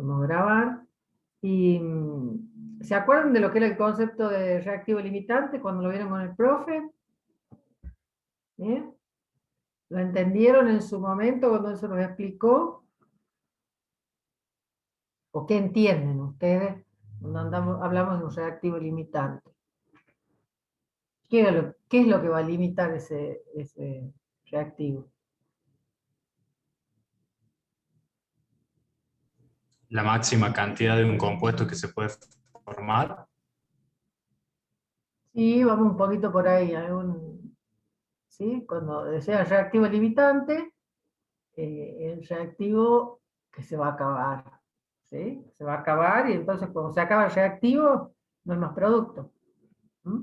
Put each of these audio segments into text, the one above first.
Podemos grabar. Y ¿se acuerdan de lo que era el concepto de reactivo limitante cuando lo vieron con el profe? ¿Bien? ¿Lo entendieron en su momento cuando eso nos explicó? ¿O qué entienden ustedes cuando hablamos de un reactivo limitante? ¿Qué es lo que va a limitar ese reactivo? La máxima cantidad de un compuesto que se puede formar. Sí, vamos un poquito por ahí. ¿Sí? Cuando decía reactivo limitante, el reactivo que se va a acabar. ¿Sí? Se va a acabar y entonces cuando se acaba el reactivo, no hay más producto. ¿Mm?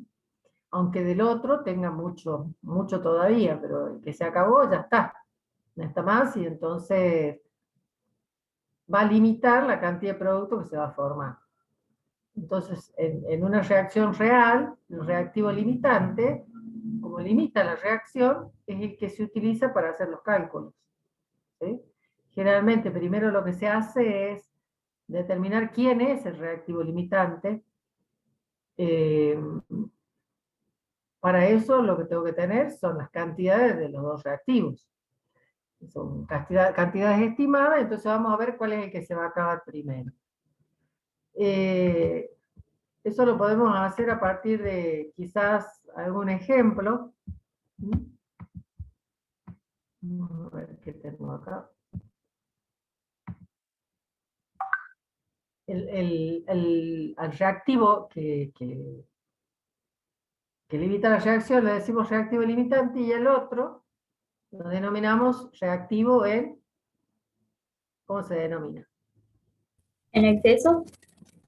Aunque del otro tenga mucho, mucho todavía, pero el que se acabó ya está. No está más y entonces va a limitar la cantidad de producto que se va a formar. Entonces, en una reacción real, el reactivo limitante, como limita la reacción, es el que se utiliza para hacer los cálculos. ¿Sí? Generalmente, primero lo que se hace es determinar quién es el reactivo limitante. Para eso lo que tengo que tener son las cantidades de los dos reactivos. Son cantidades estimadas, entonces vamos a ver cuál es el que se va a acabar primero. Eso lo podemos hacer a partir de quizás algún ejemplo. Vamos a ver qué tengo acá. Al reactivo que limita la reacción le decimos reactivo limitante y el otro lo denominamos reactivo ¿cómo se denomina? ¿En exceso?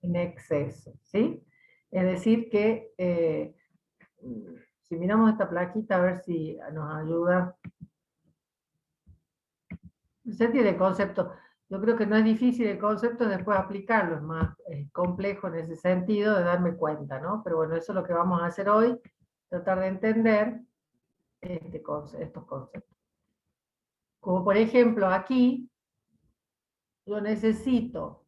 En exceso, ¿sí? Es decir que, si miramos esta plaquita a ver si nos ayuda. Se tiene el concepto. Yo creo que no es difícil el concepto, después aplicarlo, es más complejo en ese sentido de darme cuenta, ¿no? Pero bueno, eso es lo que vamos a hacer hoy, tratar de entender estos conceptos. Como por ejemplo aquí, yo necesito,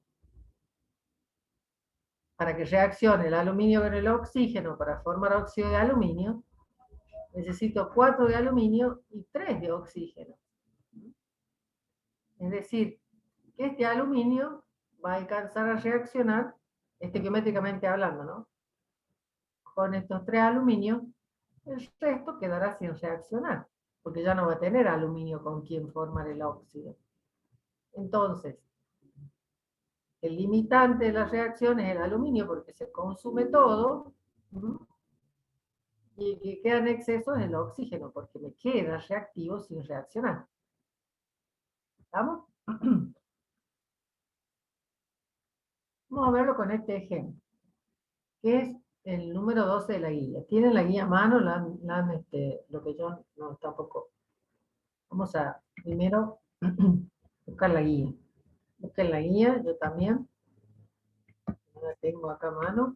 para que reaccione el aluminio con el oxígeno para formar óxido de aluminio, necesito 4 de aluminio y 3 de oxígeno. Es decir, que este aluminio va a alcanzar a reaccionar, estequiométricamente hablando, ¿no? Con estos 3 aluminios, el resto quedará sin reaccionar, porque ya no va a tener aluminio con quien formar el óxido. Entonces, el limitante de la reacción es el aluminio porque se consume todo, y el que queda en exceso es el oxígeno porque me queda reactivo sin reaccionar. ¿Estamos? Vamos a verlo con este ejemplo, que es el número 12 de la guía. ¿Tienen la guía a mano? Lo que yo no tampoco. Vamos a primero buscar la guía. Busquen la guía, yo también. No la tengo acá a mano.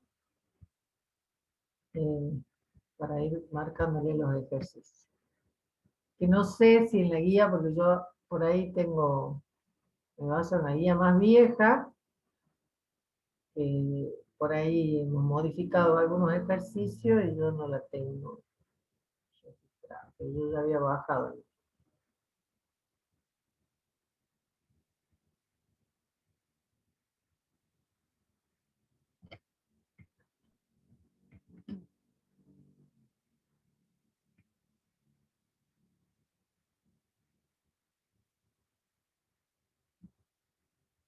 Para ir marcándole los ejercicios. Que no sé si en la guía, porque yo por ahí tengo, me baso en la guía más vieja, por ahí hemos modificado algunos ejercicios y yo no la tengo registrada, yo ya había bajado.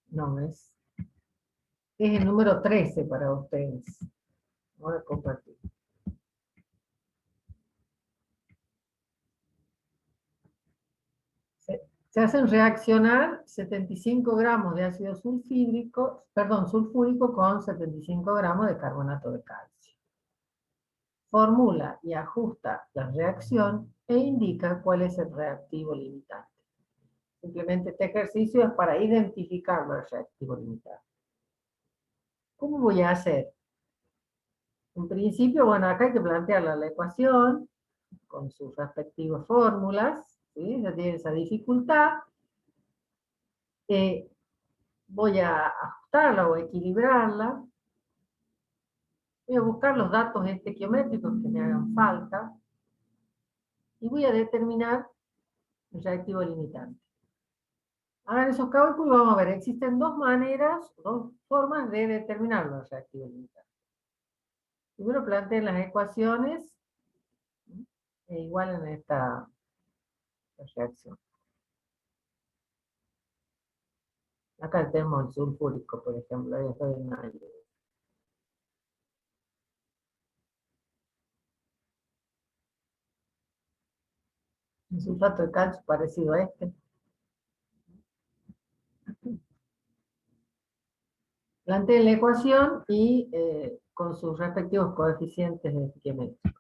No, es el número 13 para ustedes. Voy a compartir. Se hacen reaccionar 75 gramos de ácido sulfúrico con 75 gramos de carbonato de calcio. Formula y ajusta la reacción e indica cuál es el reactivo limitante. Simplemente este ejercicio es para identificarlo el reactivo limitante. ¿Cómo voy a hacer? En principio, bueno, acá hay que plantear la ecuación con sus respectivas fórmulas, ¿sí? Ya tiene esa dificultad. voy a ajustarla o equilibrarla. Voy a buscar los datos estequiométricos que me hagan falta y voy a determinar el reactivo limitante. Hagan esos cálculos y vamos a ver, existen dos maneras, dos formas de determinar los reactivos limitantes. Primero planteen las ecuaciones e igualen esta reacción. Acá tenemos el sulfúrico, por ejemplo, ahí está en aire. Un sulfato de calcio parecido a este. Planteen la ecuación y con sus respectivos coeficientes de estequiometría.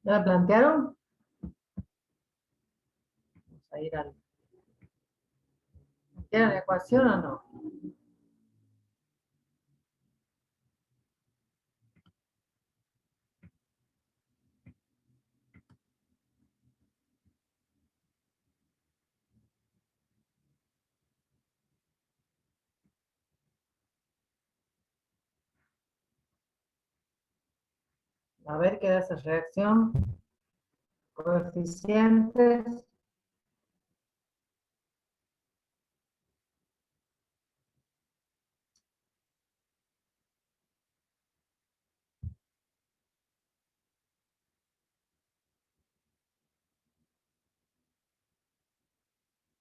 ¿Ya la plantearon? Vamos a ir al... ¿Plantearon la ecuación o no? A ver qué da esa reacción. Coeficientes.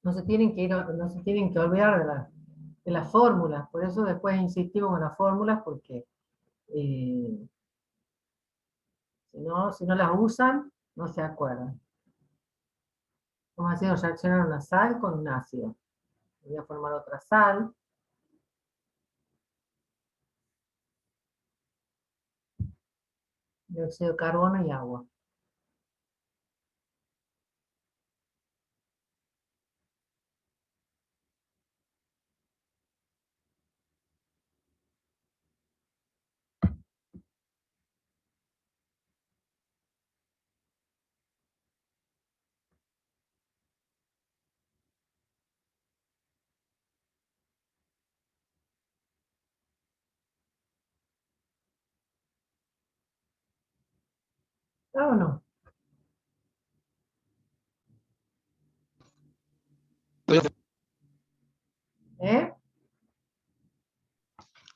No se tienen que ir, no se tienen que olvidar de las fórmulas. Por eso después insistimos en las fórmulas, porque si no las usan, no se acuerdan. Vamos a hacer reaccionar una sal con un ácido. Voy a formar otra sal. Dióxido de carbono y agua. ¿Claro o no? ¿Eh?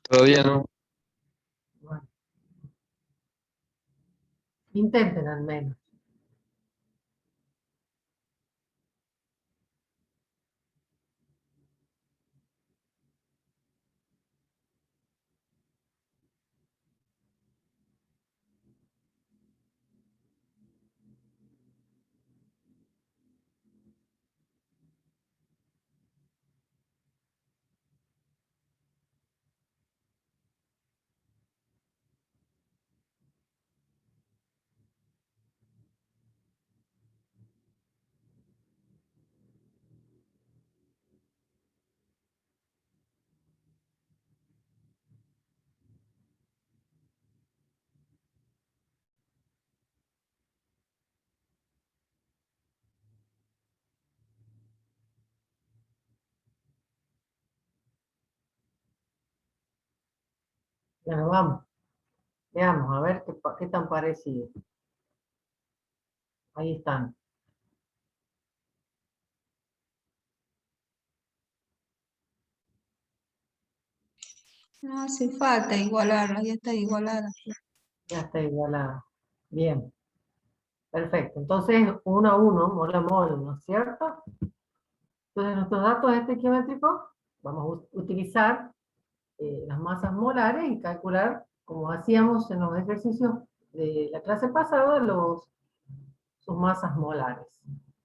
Todavía no. Bueno, intenten al menos. Ya nos vamos. Veamos, a ver qué tan parecido. Ahí están. No hace falta igualarla, ya está igualada. Ya está igualada. Bien. Perfecto. Entonces, 1 a 1, mol a mol, ¿no es cierto? Entonces, nuestros datos estequiométricos vamos a utilizar las masas molares y calcular, como hacíamos en los ejercicios de la clase pasada, sus masas molares.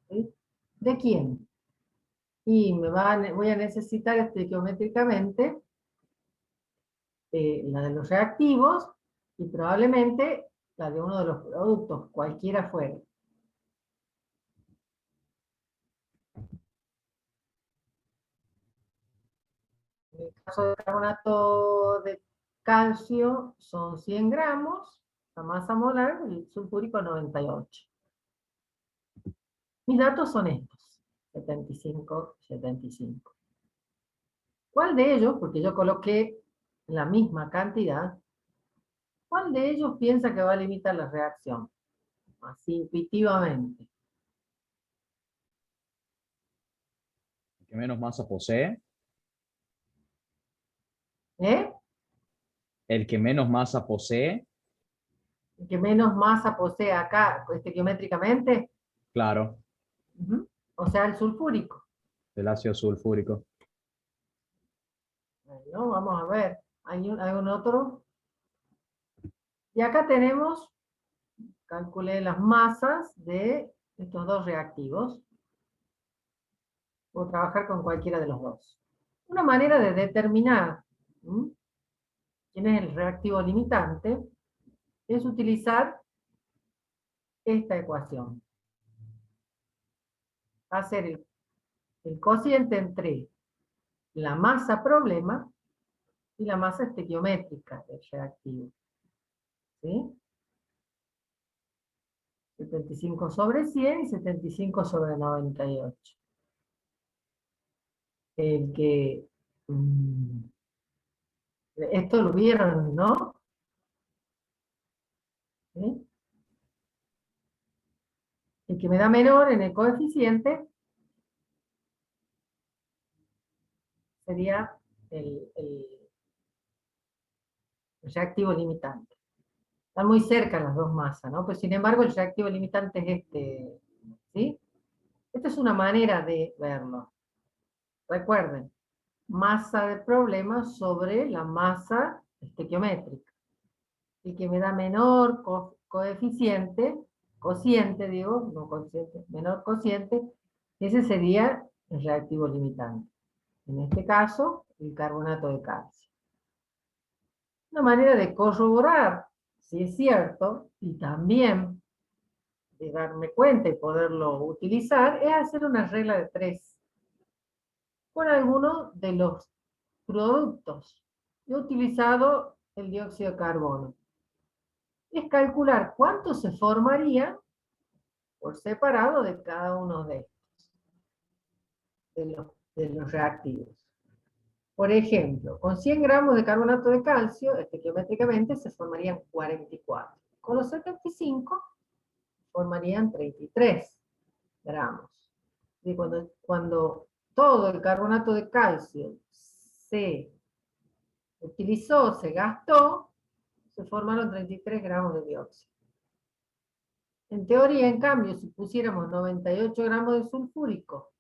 ¿Sí? ¿De quién? Y voy a necesitar estequiométricamente la de los reactivos y probablemente la de uno de los productos, cualquiera fuera. En el caso del carbonato de calcio son 100 gramos, la masa molar, el sulfúrico 98. Mis datos son estos, 75, 75. ¿Cuál de ellos, porque yo coloqué la misma cantidad, cuál de ellos piensa que va a limitar la reacción? Así intuitivamente. ¿Qué menos masa posee? ¿Eh? El que menos masa posee, El que menos masa posee acá, estequiométricamente, claro, o sea, el sulfúrico. del ácido sulfúrico. Bueno, vamos a ver. ¿Hay un otro? Y acá tenemos, calculé las masas de estos dos reactivos. Puedo trabajar con cualquiera de los dos. Una manera de determinar quién es el reactivo limitante es utilizar esta ecuación. Hacer el cociente entre la masa problema y la masa estequiométrica del reactivo. ¿Sí? 75 sobre 100 y 75 sobre 98. El que... esto lo vieron, ¿no? ¿Sí? El que me da menor en el coeficiente sería el reactivo limitante. Están muy cerca las dos masas, ¿no? Pues sin embargo el reactivo limitante es este, ¿sí? Esta es una manera de verlo. Recuerden, masa de problema sobre la masa estequiométrica. El que me da menor coeficiente, cociente digo, no cociente, menor cociente, ese sería el reactivo limitante. En este caso, el carbonato de calcio. Una manera de corroborar si es cierto, y también de darme cuenta y poderlo utilizar, es hacer una regla de 3 con alguno de los productos. He utilizado el dióxido de carbono. Es calcular cuánto se formaría por separado de cada uno de estos, de los reactivos. Por ejemplo, con 100 gramos de carbonato de calcio, estequiométricamente se formarían 44. Con los 75 formarían 33 gramos. Y cuando todo el carbonato de calcio se utilizó, se gastó, se formaron 33 gramos de dióxido. En teoría, en cambio, si pusiéramos 98 gramos de sulfúrico,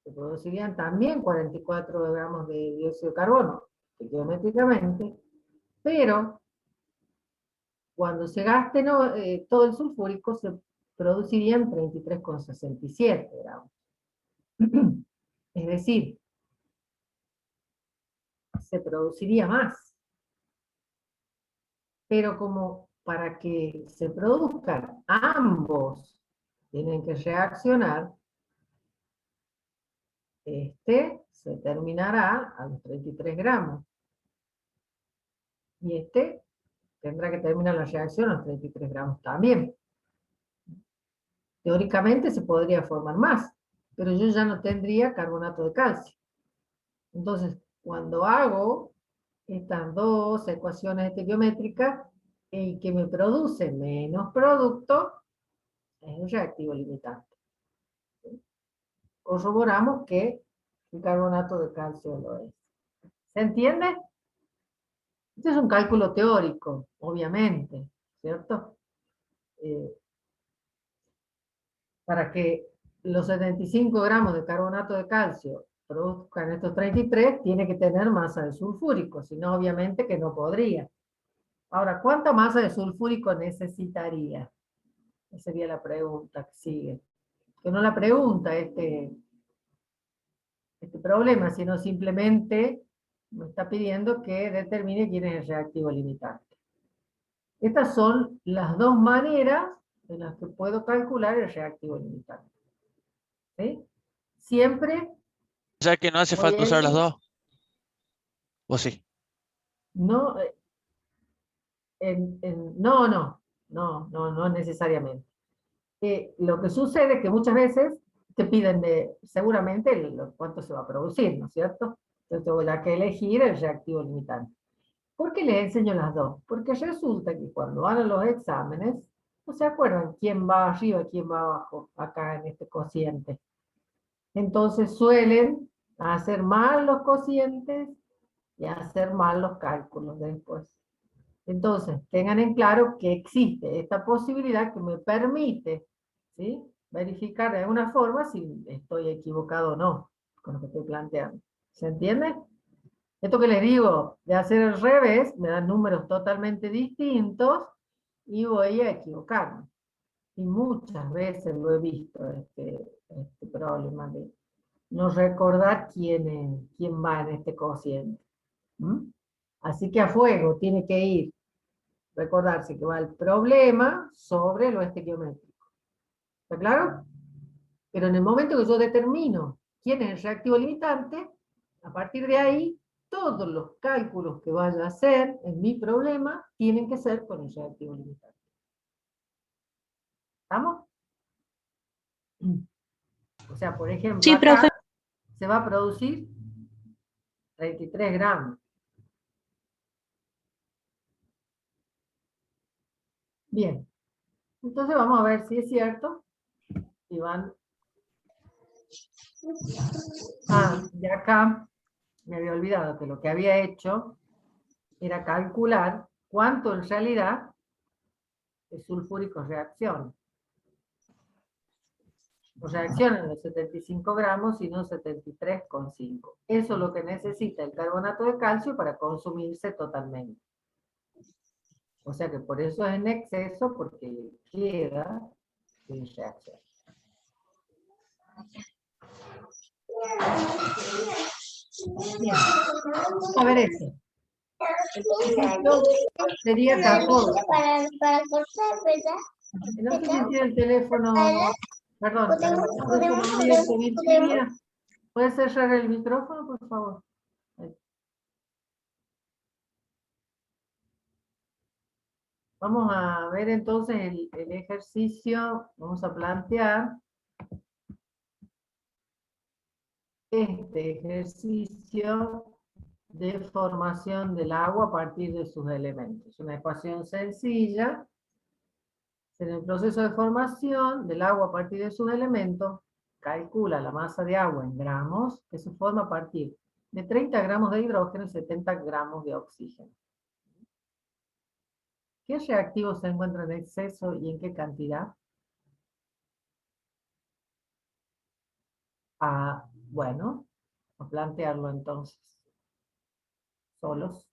se producirían también 44 gramos de dióxido de carbono, geométricamente, pero cuando se gaste todo el sulfúrico, se producirían 33,67 gramos. Es decir, se produciría más. Pero como para que se produzcan ambos tienen que reaccionar, este se terminará a los 33 gramos. Y este tendrá que terminar la reacción a los 33 gramos también. Teóricamente se podría formar más, pero yo ya no tendría carbonato de calcio. Entonces, cuando hago estas dos ecuaciones estequiométricas, el que me produce menos producto es un reactivo limitante. Corroboramos que el carbonato de calcio lo es. ¿Se entiende? Este es un cálculo teórico, obviamente, ¿cierto? Para que los 75 gramos de carbonato de calcio produzcan estos 33, tiene que tener masa de sulfúrico, si no, obviamente que no podría. Ahora, ¿cuánta masa de sulfúrico necesitaría? Esa sería la pregunta que sigue. Que no la pregunta este problema, sino simplemente me está pidiendo que determine quién es el reactivo limitante. Estas son las dos maneras en las que puedo calcular el reactivo limitante. ¿Sí? Siempre O sea que no hace voy falta a usar las ir, dos. ¿O sí? no, no necesariamente. Lo que sucede es que muchas veces te piden seguramente cuánto se va a producir, ¿no es cierto? Entonces tengo que elegir el reactivo limitante. ¿Por qué les enseño las dos? Porque resulta que cuando van a los exámenes, no se acuerdan quién va arriba y quién va abajo, acá en este cociente. Entonces suelen hacer mal los cocientes y hacer mal los cálculos después. Entonces, tengan en claro que existe esta posibilidad que me permite, ¿sí?, verificar de alguna forma si estoy equivocado o no con lo que estoy planteando. ¿Se entiende? Esto que les digo, de hacer el revés, me dan números totalmente distintos y voy a equivocarme. Y muchas veces lo he visto, este problema de no recordar quién va en este cociente. ¿Mm? Así que a fuego tiene que ir, recordarse que va el problema sobre lo estequiométrico. ¿Está claro? Pero en el momento que yo determino quién es el reactivo limitante, a partir de ahí, todos los cálculos que vaya a hacer en mi problema tienen que ser con el reactivo limitante. ¿Estamos? O sea, por ejemplo, Sí, profe. acá se va a producir 33 gramos. Bien. Entonces vamos a ver si es cierto. Y van... y acá me había olvidado que lo que había hecho era calcular cuánto en realidad es sulfúrico reacciona. O reaccionan los 75 gramos y no 73,5. Eso es lo que necesita el carbonato de calcio para consumirse totalmente. O sea que por eso es en exceso, porque le queda sin reacción. Bien, a ver esto. Esto sería 14. No sé si tiene el teléfono, perdón, el micrófono abierto, Virginia. ¿Puedes cerrar el micrófono, por favor? Ahí. Vamos a ver entonces el ejercicio. Vamos a plantear este ejercicio de formación del agua a partir de sus elementos. Una ecuación sencilla. En el proceso de formación del agua a partir de sus elementos, calcula la masa de agua en gramos que se forma a partir de 30 gramos de hidrógeno y 70 gramos de oxígeno. ¿Qué reactivos se encuentran en exceso y en qué cantidad? Bueno, a plantearlo entonces. Solos.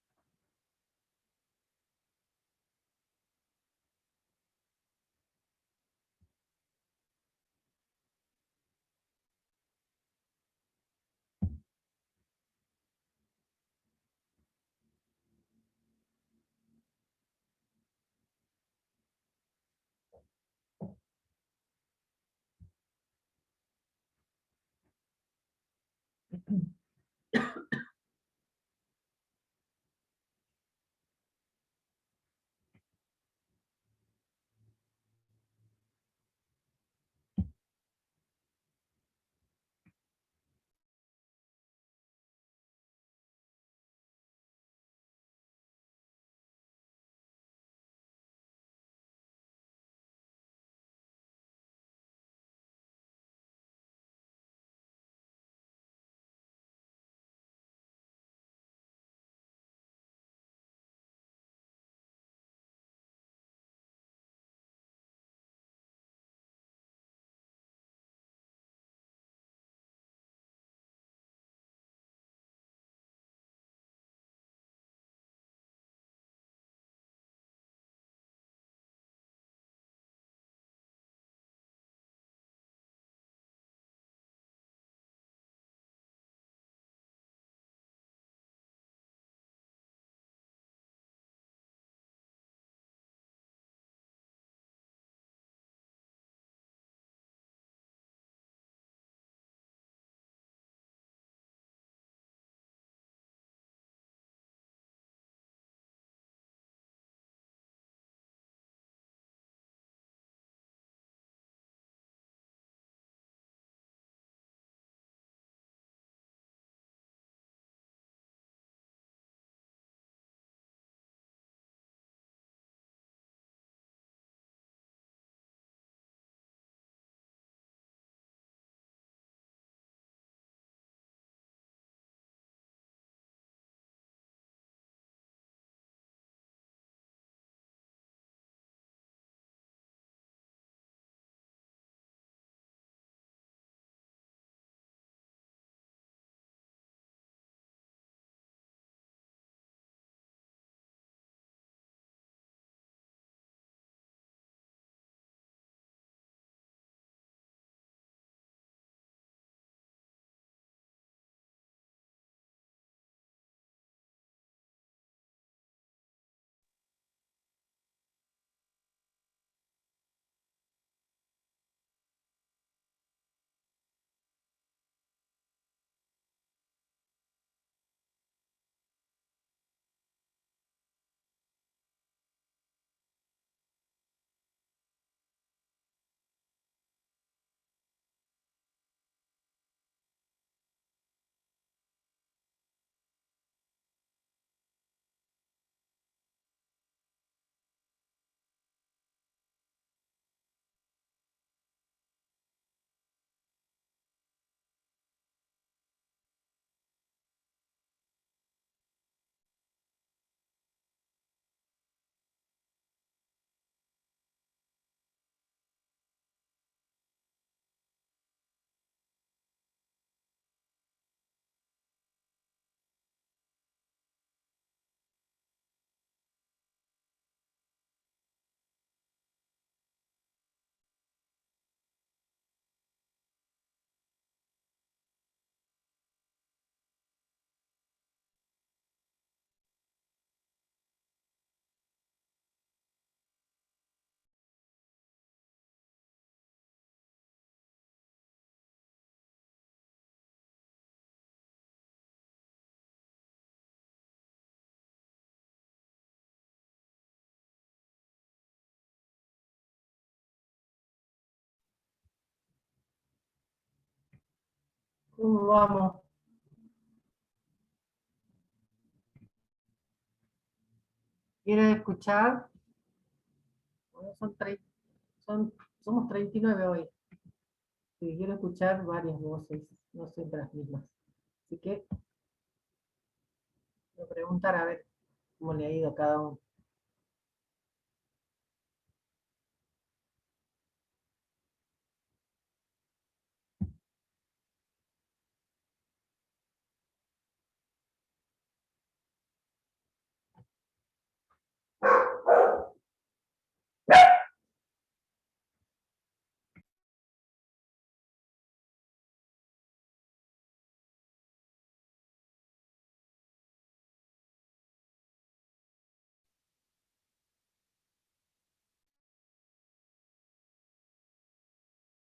¿Cómo vamos? ¿Quieren escuchar? Bueno, somos 39 hoy. Sí, quiero escuchar varias voces, no siempre las mismas. Así que voy a preguntar a ver cómo le ha ido a cada uno.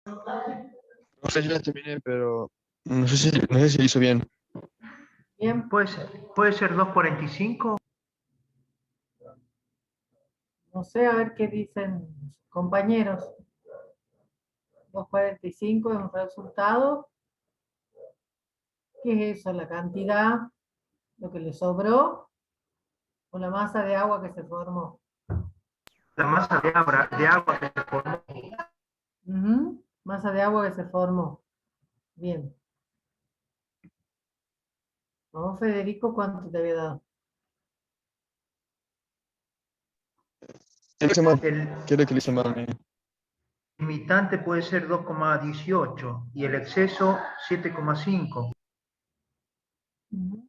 No sé, yo la terminé, pero no sé si lo hizo bien. Bien, Puede ser 2:45. no sé, a ver qué dicen sus compañeros. 2:45 es un resultado. ¿Qué es eso? La cantidad, lo que le sobró, o la masa de agua que se formó. La masa de agua que se formó. Ujú, masa de agua que se formó. Bien. Vamos, Federico, ¿cuánto te había dado? ¿Qué le hice mal? El ¿Qué es lo que le hice mal? limitante puede ser 2,18 y el exceso 7,5. Ujú.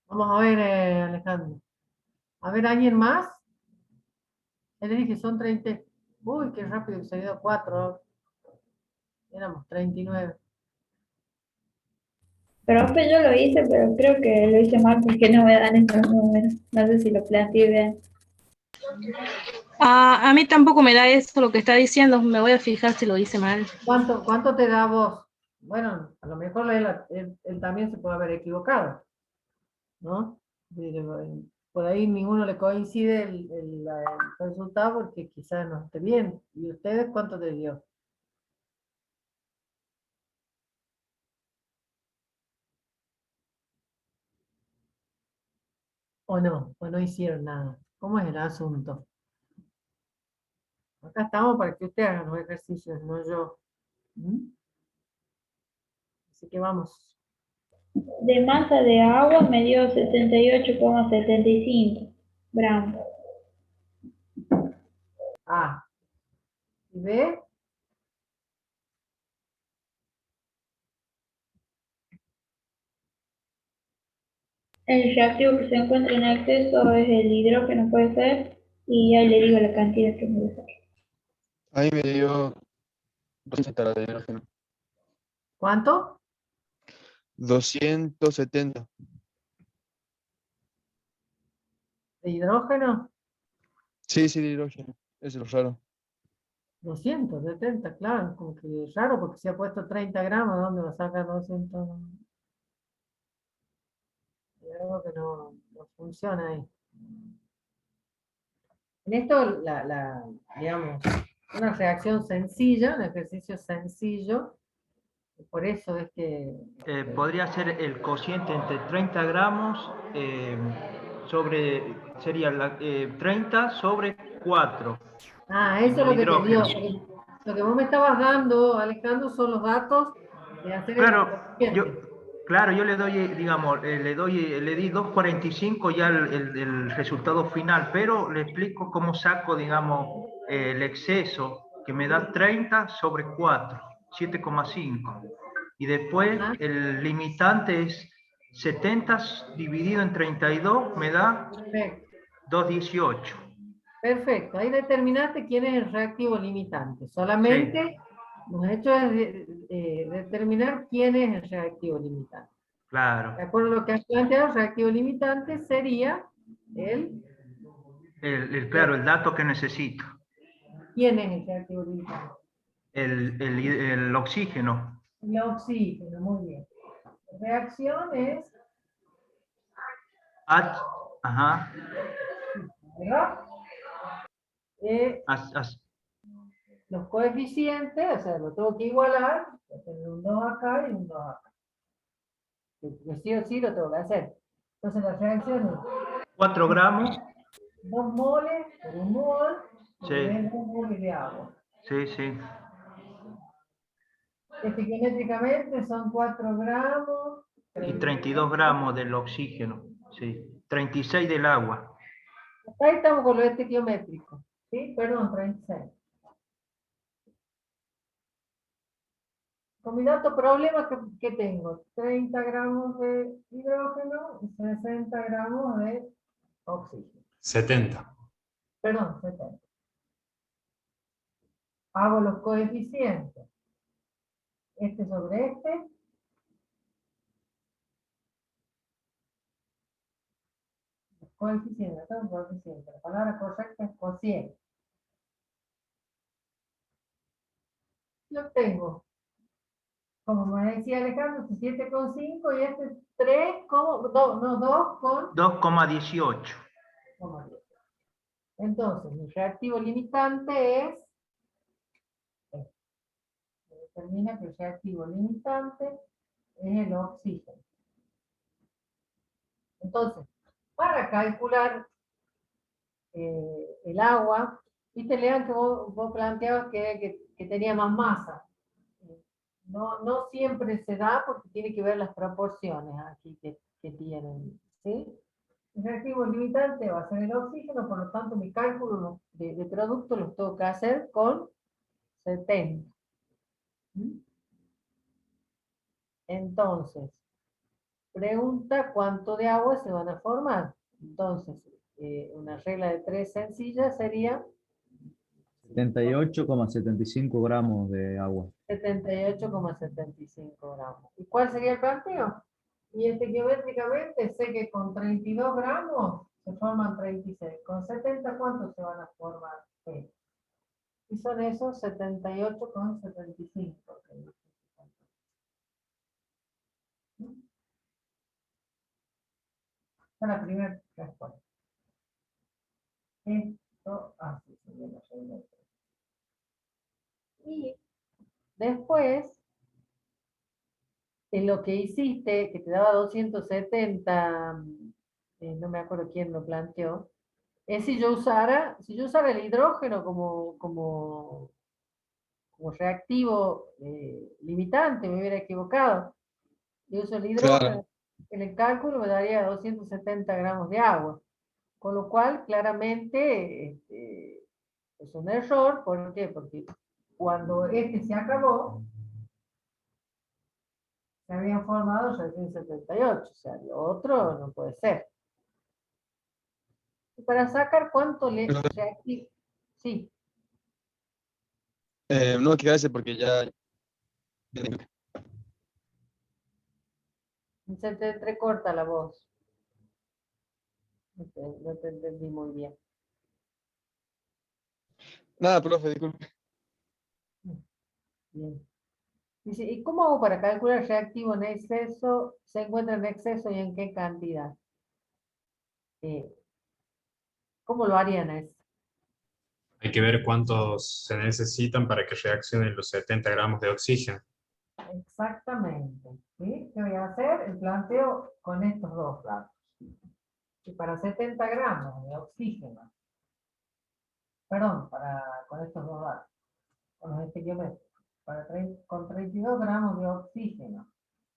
Vamos a ver, Alejandro. A ver, ¿alguien más? Ya le dije, son 30. Uy, qué rápido que se ha ido 4. Éramos 39. Profe, yo lo hice, pero creo que lo hice mal porque no me dan estos números. No sé si lo planteé bien. A mí tampoco me da eso lo que está diciendo, me voy a fijar si lo hice mal. ¿Cuánto te da vos? Bueno, a lo mejor él también se puede haber equivocado, ¿no? Pero, por ahí ninguno le coincide el resultado porque quizás no esté bien. ¿Y ustedes cuánto te dio? O no hicieron nada. ¿Cómo es el asunto? Acá estamos para que ustedes hagan los ejercicios, no yo. ¿Mm? Así que vamos. De masa de agua me dio 78,75 gramos. A. ¿Y B? El reactivo que se encuentra en exceso es el hidrógeno, puede ser, y ahí le digo la cantidad que me gusta. Ahí me dio 270 de hidrógeno. ¿Cuánto? 270. ¿De hidrógeno? Sí, de hidrógeno. Eso es lo raro. 270, claro, como que es raro porque se ha puesto 30 gramos, ¿de dónde va a sacar 200? Hay algo que no funciona ahí. En esto, digamos, una reacción sencilla, un ejercicio sencillo, por eso es que... Podría ser el cociente entre 30 gramos sería 30 sobre 4. Ah, En eso es el lo que te dio. hidrógeno. Lo que vos me estabas dando, Alejandro, son los datos de hacer el cociente. Claro, yo le doy, digamos, le di 2,45 ya el resultado final, pero le explico cómo saco, digamos, el exceso, que me da 30 sobre 4, 7,5. Y después Ah, el limitante es 70 dividido en 32, me da perfecto. 2,18. Perfecto, ahí determinaste quién es el reactivo limitante. Sí, Solamente lo hecho es determinar quién es el reactivo limitante. claro. De acuerdo a lo que has planteado, el reactivo limitante sería Claro, el dato que necesito. ¿quién es el reactivo limitante? El oxígeno. El oxígeno, muy bien. La reacción es, Ajá. ¿verdad? Eh, as- as- los coeficientes, o sea, lo tengo que igualar, Voy a tener un 2 acá y un 2 acá. Que sí o sí lo tengo que hacer. Entonces la reacción es 4 gramos. 2 moles por 1 mol, Sí. y 2 moles de agua. Sí, sí. Estequiométricamente son 4 gramos. Y 32 gramos del oxígeno. Sí. 36 del agua. Ahí estamos con lo estequiométrico. ¿Sí? Perdón, 36. Con mi dato problema que tengo 30 gramos de hidrógeno y 60 gramos de oxígeno. 70. Perdón, 70. Hago los coeficientes. Este sobre este. Los coeficientes, todo coeficiente. La palabra correcta es cociente. Y obtengo, como me decía Alejandro, 7,5 y este es 3, no, 2 con 2,18. 10. Entonces, mi reactivo limitante es este. Se determina que el reactivo limitante es el oxígeno. Entonces, para calcular el agua, viste, Lean, que vos planteabas que tenía más masa. No siempre se da porque tiene que ver las proporciones aquí que tienen, ¿sí? El reactivo limitante va a ser el oxígeno, por lo tanto mi cálculo de producto los tengo que hacer con 70. ¿Mm? Entonces, pregunta cuánto de agua se van a formar. Entonces, una regla de 3 sencilla sería 78,75 gramos de agua. 78,75 gramos. ¿Y cuál sería el planteo? Y estequiométricamente sé que con 32 gramos se forman 36. ¿Con 70 cuántos se van a formar? Sí. Y son esos 78,75. Esta es la primera respuesta. Esto así sería la regla de 3. Y después, en lo que hiciste, que te daba 270, no me acuerdo quién lo planteó, es si yo usara el hidrógeno como reactivo limitante, me hubiera equivocado. Yo uso el hidrógeno, en el cálculo me daría 270 gramos de agua, con lo cual claramente es un error. ¿Por qué? Porque cuando este se acabó, se habían formado 678, o sea, lo otro no puede ser. Y para sacar cuánto le reactivo, sí, No, que gracias porque ya. se te entrecorta la voz. No te entendí muy bien. Nada, profe, disculpe. Bien. Dice, ¿y cómo hago para calcular el reactivo en exceso? ¿Se encuentra en exceso y en qué cantidad? ¿Cómo lo harían eso? Hay que ver cuántos se necesitan para que reaccionen los 70 gramos de oxígeno. Exactamente. ¿Sí? ¿Qué voy a hacer? El planteo con estos dos datos. Y para 70 gramos de oxígeno, perdón, con estos dos datos, con los estequiométricos, con 32 gramos de oxígeno,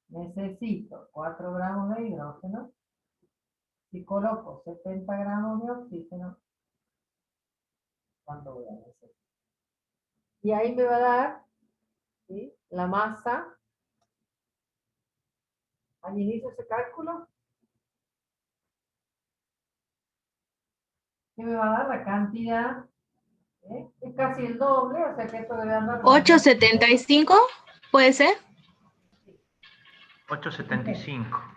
necesito 4 gramos de hidrógeno. Si coloco 70 gramos de oxígeno, ¿cuánto voy a necesitar? Y ahí me va a dar, ¿sí?, la masa. ¿Alguien hizo ese cálculo? ¿Qué me va a dar? La cantidad. Es casi el doble, o sea que esto debe andar... 8,75, ¿puede ser? 8,75.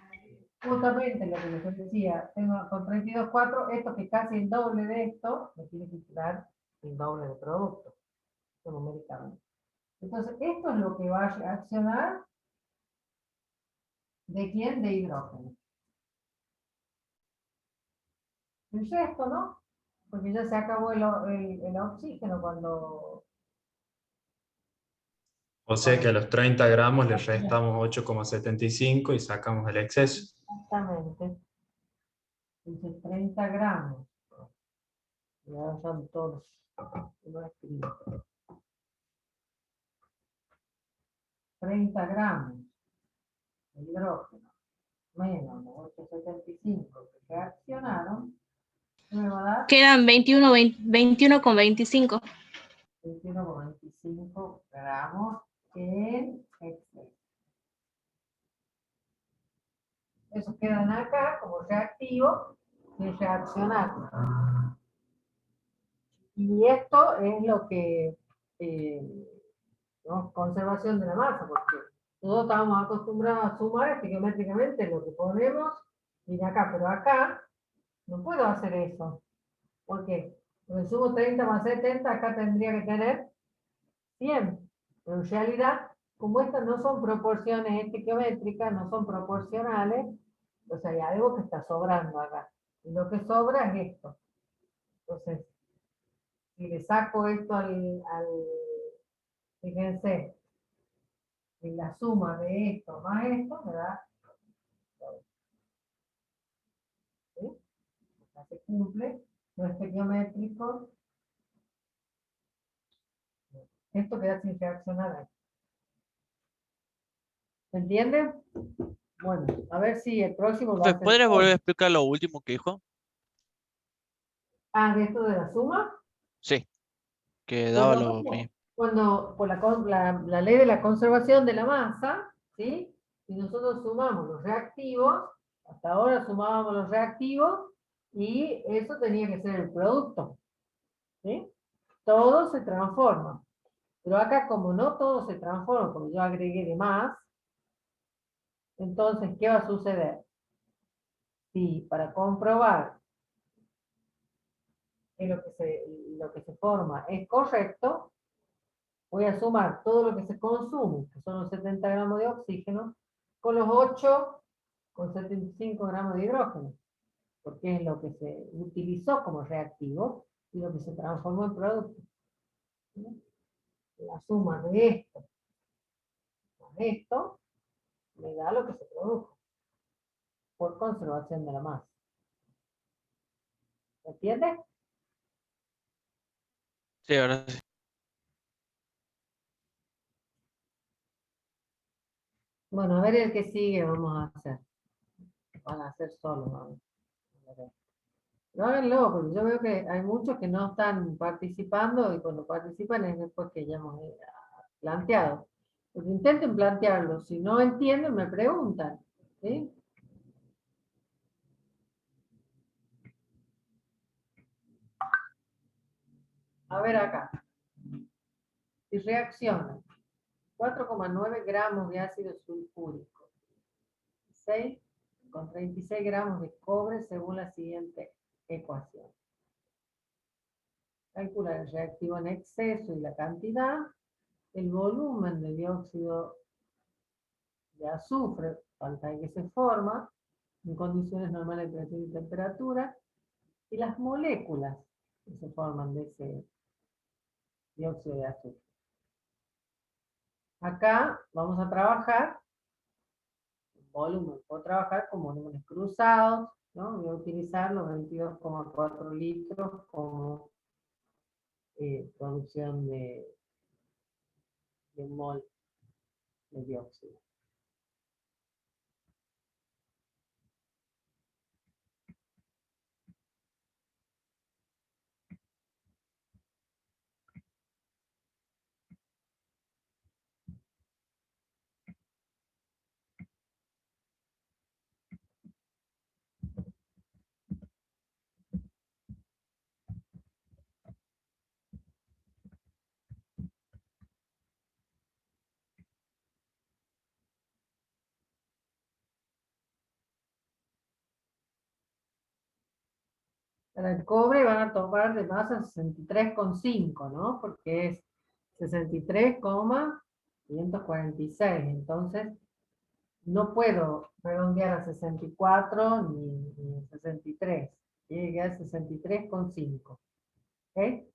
Justamente lo que les decía, tengo con 32,4, esto que es casi el doble de esto, me tiene que dar el doble de producto, numéricamente. Entonces, esto es lo que va a reaccionar. ¿De quién? De hidrógeno. El resto, ¿no? Porque ya se acabó el oxígeno cuando O sea que a los 30 gramos le restamos 8,75 y sacamos el exceso. Exactamente. Dice 30 gramos. Y ahora son todos. Lo escribo. 30 gramos de hidrógeno menos los 875 que reaccionaron, me va a dar Quedan 21,25. 21,25 gramos en exceso. Esos quedan acá como reactivo sin reaccionar. Y esto es lo que ¿no? Conservación de la masa, porque todos estamos acostumbrados a sumar estequiométricamente lo que ponemos, y de acá, pero acá no puedo hacer eso. ¿Por qué? Porque sumo 30 más 70, acá tendría que tener 100. Pero en realidad, como estas no son proporciones estequiométricas, no son proporcionales, o sea, hay algo que está sobrando acá. Y lo que sobra es esto. Entonces, si le saco esto fíjense, y la suma de esto más esto me da, ¿sí? Ya se cumple, no es estequiométrico. Esto queda sin reaccionar ahí. ¿Se entiende? Bueno, a ver si el próximo va a ser. ¿Podrías volver a explicar lo último que dijo? Ah, de esto de la suma. Sí, que daba Bueno, lo mismo. cuando por la ley de la conservación de la masa, ¿sí? Si nosotros sumamos los reactivos, hasta ahora sumábamos los reactivos y eso tenía que ser el producto, ¿sí? Todo se transforma. Pero acá, como no todo se transforma, porque yo agregué de más, entonces, ¿qué va a suceder? Si para comprobar que lo que se forma es correcto, voy a sumar todo lo que se consume, que son los 70 gramos de oxígeno, con los 8,75 gramos de hidrógeno, porque es lo que se utilizó como reactivo y lo que se transformó en producto. ¿Sí? La suma de esto más esto me da lo que se produjo por conservación de la masa. ¿Se entiende? Sí, ahora sí. Bueno, a ver el que sigue vamos a hacer. Van a hacer solo, vamos. No háganlo, porque yo veo que hay muchos que no están participando y cuando participan es después que ya hemos planteado. Porque intenten plantearlo, si no entienden me preguntan. ¿Sí? A ver acá. Si reaccionan 4,9 gramos de ácido sulfúrico, 6,36 gramos de cobre según la siguiente ecuación. Calcular el reactivo en exceso y la cantidad, el volumen de dióxido de azufre, falta que se forma, en condiciones normales de presión y temperatura, y las moléculas que se forman de ese dióxido de azufre. Acá vamos a trabajar volumen, puedo trabajar con volúmenes cruzados, ¿no? Voy a utilizar los 22,4 litros como producción de mol de dióxido. Para el cobre van a tomar de masa 63,5, ¿no? Porque es 63,546. Entonces, no puedo redondear a 64 ni 63. Tiene que quedar 63,5. ¿Ok?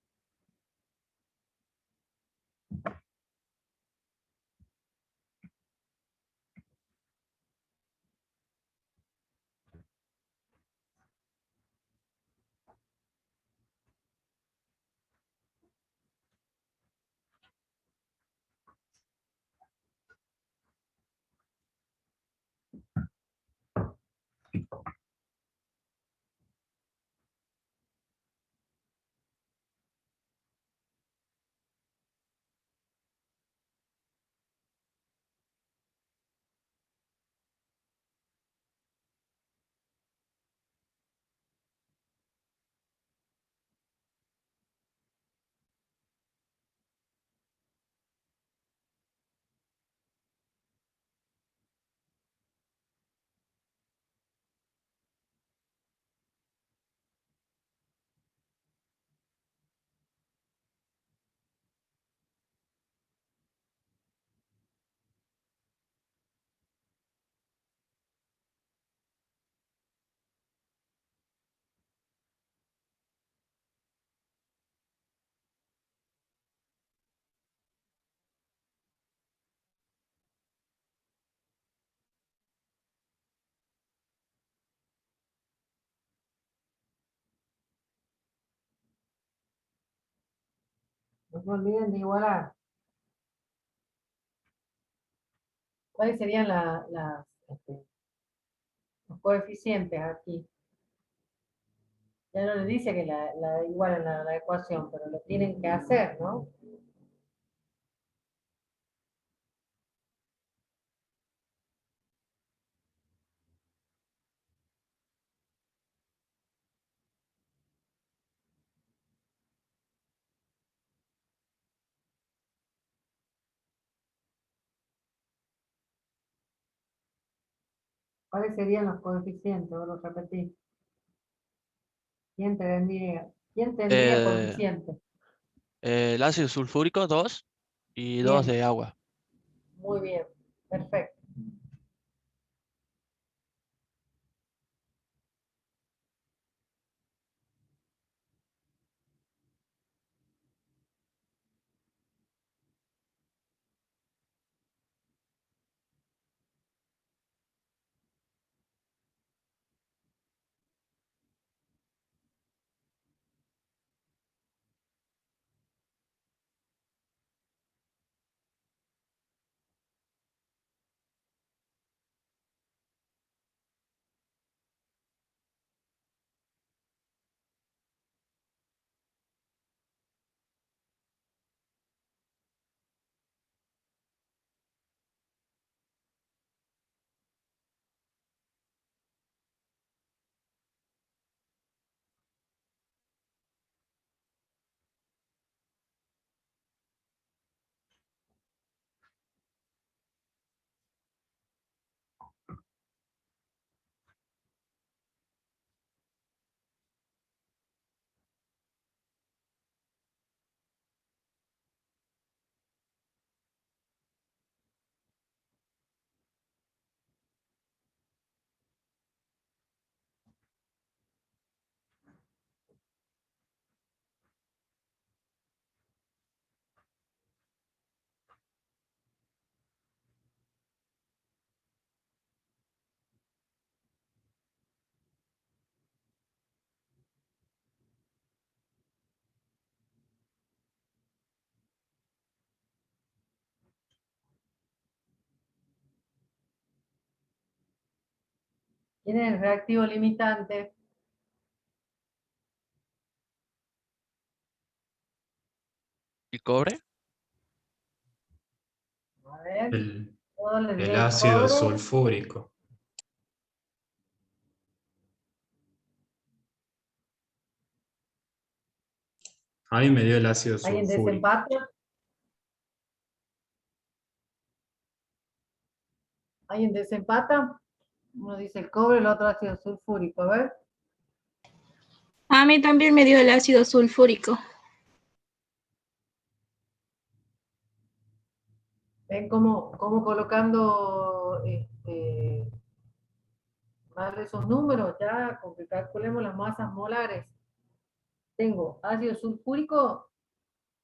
No se olviden de igualar. ¿Cuáles serían los coeficientes aquí? Ya no les dice que la igualen la ecuación, pero lo tienen que hacer, ¿no? ¿Cuáles serían los coeficientes? Vos los repetí. ¿Quién tendría Eh, coeficiente? el ácido sulfúrico, 2 y 2 Bien, de agua. muy bien, perfecto. ¿Quién es el reactivo limitante? ¿El cobre? A ver, El, todos les dio el el ácido cobre. sulfúrico. Ahí me dio el ácido ¿Alguien sulfúrico. desempata? ¿Alguien desempata? Uno dice el cobre, el otro ácido sulfúrico. A ver. A mí también me dio el ácido sulfúrico. ¿Ven cómo colocando más de esos números? Ya con que calculemos las masas molares. Tengo ácido sulfúrico,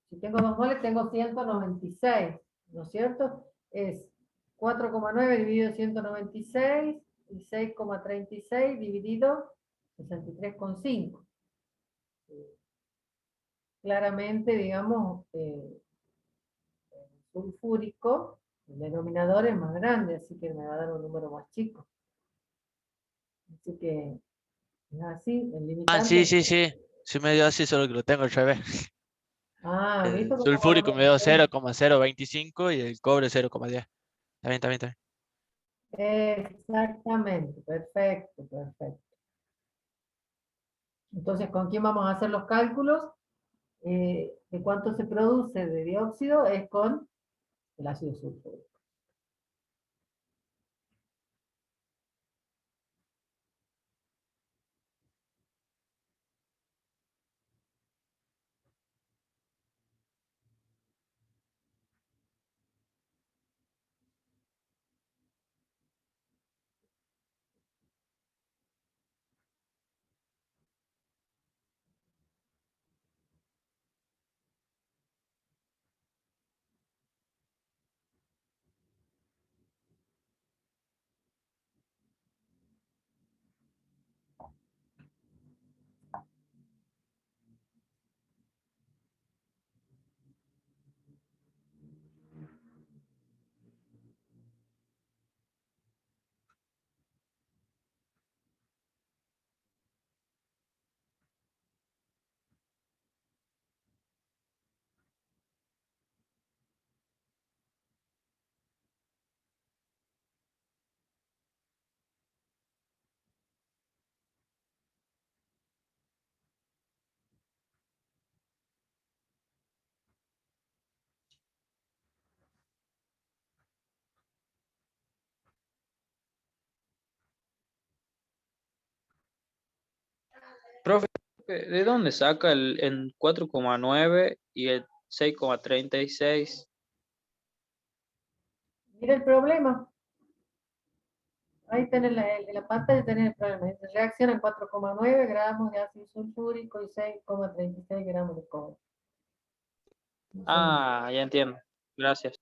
si tengo 2 moles, tengo 196, ¿no es cierto? Es 4,9 dividido 196 y 6,36 dividido 63,5. Claramente, digamos, el sulfúrico, el denominador es más grande, así que me va a dar un número más chico. Así que es así, el Ah, limitante. sí, sí, sí. Sí me dio así, solo que lo tengo al revés. Ah, ¿viste El cómo sulfúrico me dio lo 0,025 y el cobre 0,10. Está bien, está bien, está bien. Exactamente, perfecto, perfecto. Entonces, ¿con quién vamos a hacer los cálculos? De cuánto se produce de dióxido es con el ácido sulfúrico. Profe, ¿de dónde saca el 4,9 y el 6,36? Mira el problema. Ahí tenés en la pantalla tenés el problema. Dice, reacciona en 4,9 gramos de ácido sulfúrico y 6,36 gramos de cobre. Ah, ya entiendo. Gracias.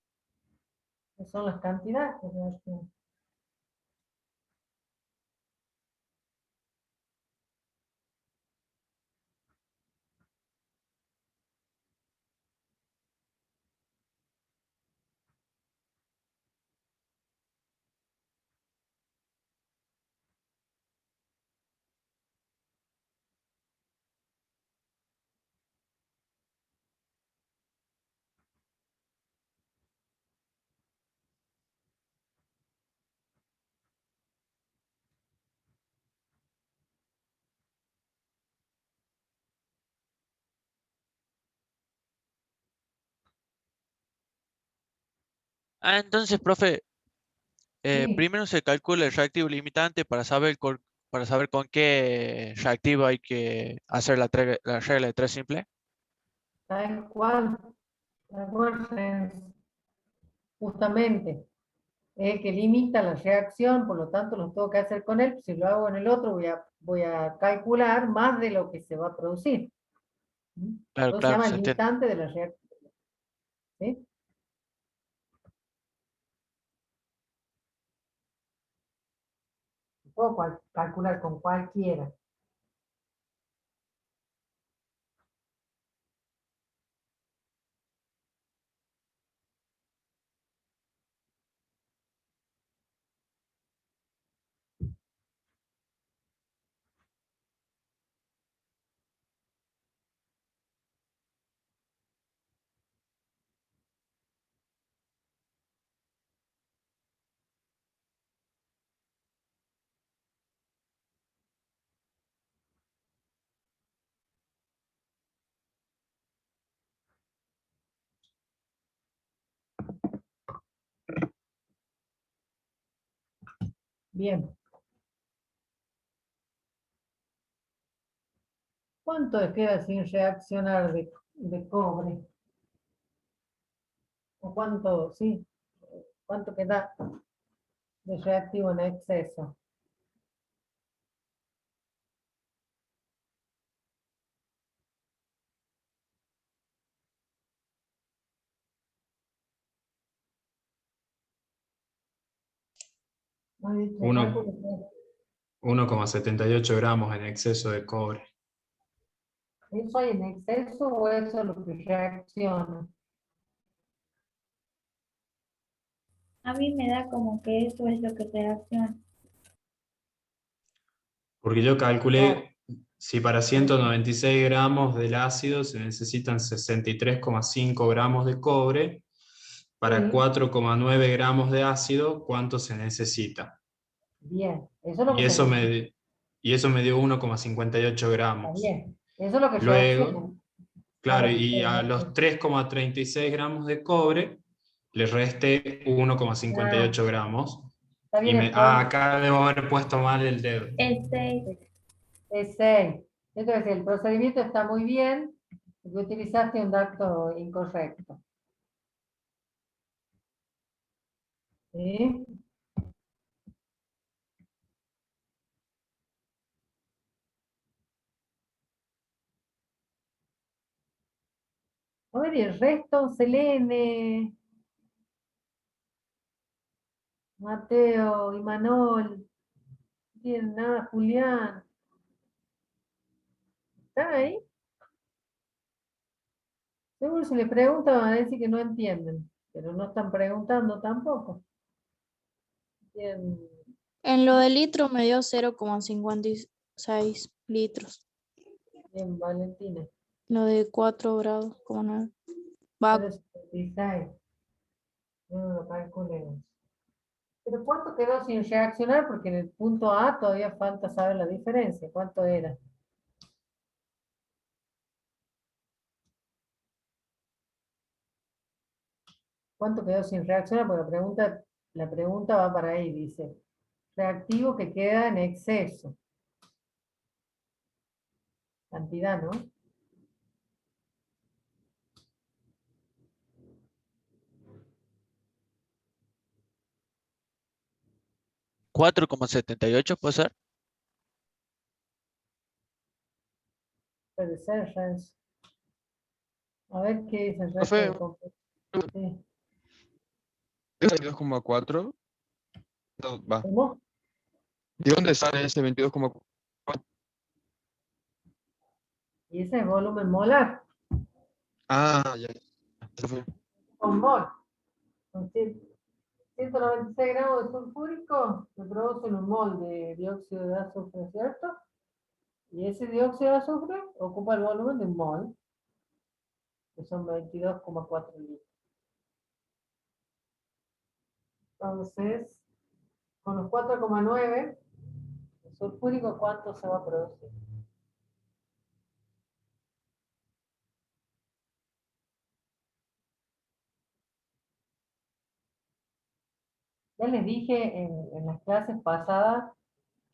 Son las cantidades que reaccionan. Ah, entonces, profe, Sí, primero se calcula el reactivo limitante para saber con qué reactivo hay que hacer la regla de tres simple. tal cual. Tal cual, justamente. Es el que limita la reacción, por lo tanto lo tengo que hacer con él. Si lo hago en el otro, voy a calcular más de lo que se va a producir. Claro, Entonces se claro, llama se entiende. limitante de la reacción. ¿Sí? Puedo calcular con cualquiera. Bien. ¿Cuánto queda sin reaccionar de cobre? ¿O cuánto, sí? ¿Cuánto queda de reactivo en exceso? Ay, me Uno- calculo que 1,78 gramos en exceso de cobre. ¿eso hay en exceso o eso es lo que reacciona? A mí me da como que eso es lo que reacciona. Porque yo calculé, si para 196 gramos del ácido se necesitan 63,5 gramos de cobre, para Sí. 4,9 gramos de ácido, ¿cuánto se necesita? Bien, eso es lo Y que se eso necesita. y eso me dio 1,58 Está gramos. bien. Eso es lo que Luego, claro, Ahora, y a los 3,36 gramos de cobre, le resté 1,58 gramos. está Y bien, acá debo haber puesto mal el dedo. Es 6. es 6. Entonces, el procedimiento está muy bien, porque utilizaste un dato incorrecto. ¿Sí? A ver, y el resto, Selene, Mateo, Imanol, no tienen nada, Julián. ¿Están ahí? Seguro si les preguntan van a decir que no entienden, pero no están preguntando tampoco. Bien, En lo de litro me dio 0,56 litros. bien, Valentina. Lo de 4 grados, como 9. Va, 0,76. No lo calculemos. Pero ¿cuánto quedó sin reaccionar? Porque en el punto A todavía falta saber la diferencia. ¿Cuánto era? ¿Cuánto quedó sin reaccionar? Porque la pregunta va para ahí, dice. Reactivo que queda en exceso. Cantidad, ¿no? ¿4,78 puede ser? Puede ser, Renzo. A ver qué dice el resto Profe, del completo. Sí. 22,4. No, va. ¿Cómo? ¿De dónde sale ese 22,4? Y ese es volumen molar. Ah, ya. Profe. Con mol. Con 196 gramos de sulfúrico se producen un mol de dióxido de azufre, ¿cierto? Y ese dióxido de azufre ocupa el volumen de un mol, que son 22,4 litros. Entonces, con los 4,9, el sulfúrico, ¿cuánto se va a producir? Ya les dije en las clases pasadas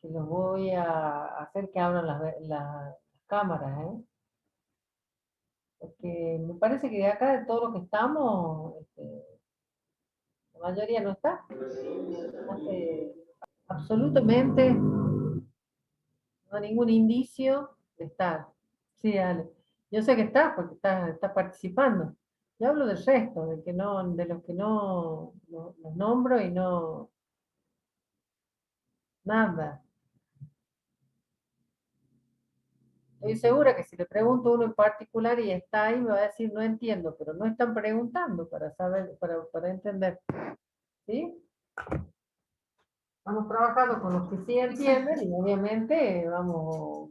que los voy a hacer que abran las cámaras, ¿eh? Porque me parece que de acá, de todos los que estamos, la mayoría no está. Hace absolutamente no hay ningún indicio de estar. Sí, Ale. Yo sé que estás porque estás participando. Yo hablo del resto, de los que no los nombro y no nada. Estoy segura que si le pregunto a uno en particular y está ahí, me va a decir no entiendo, pero no están preguntando para saber, para entender. ¿Sí? Vamos trabajando con los que sí entienden y obviamente vamos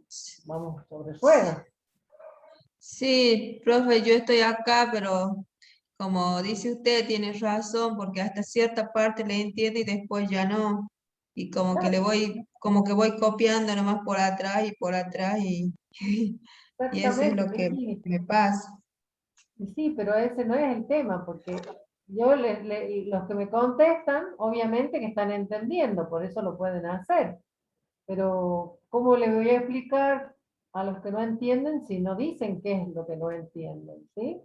sobre ruedas. Sí, profe, yo estoy acá, pero como dice usted, tiene razón, porque hasta cierta parte le entiendo y después ya no. Y como que como que voy copiando nomás por atrás y y eso es lo Exactamente, que sí. me pasa. Y sí, pero ese no es el tema, porque yo los que me contestan, obviamente que están entendiendo, por eso lo pueden hacer. Pero, ¿cómo le voy a explicar a los que no entienden si no dicen qué es lo que no entienden? ¿Sí?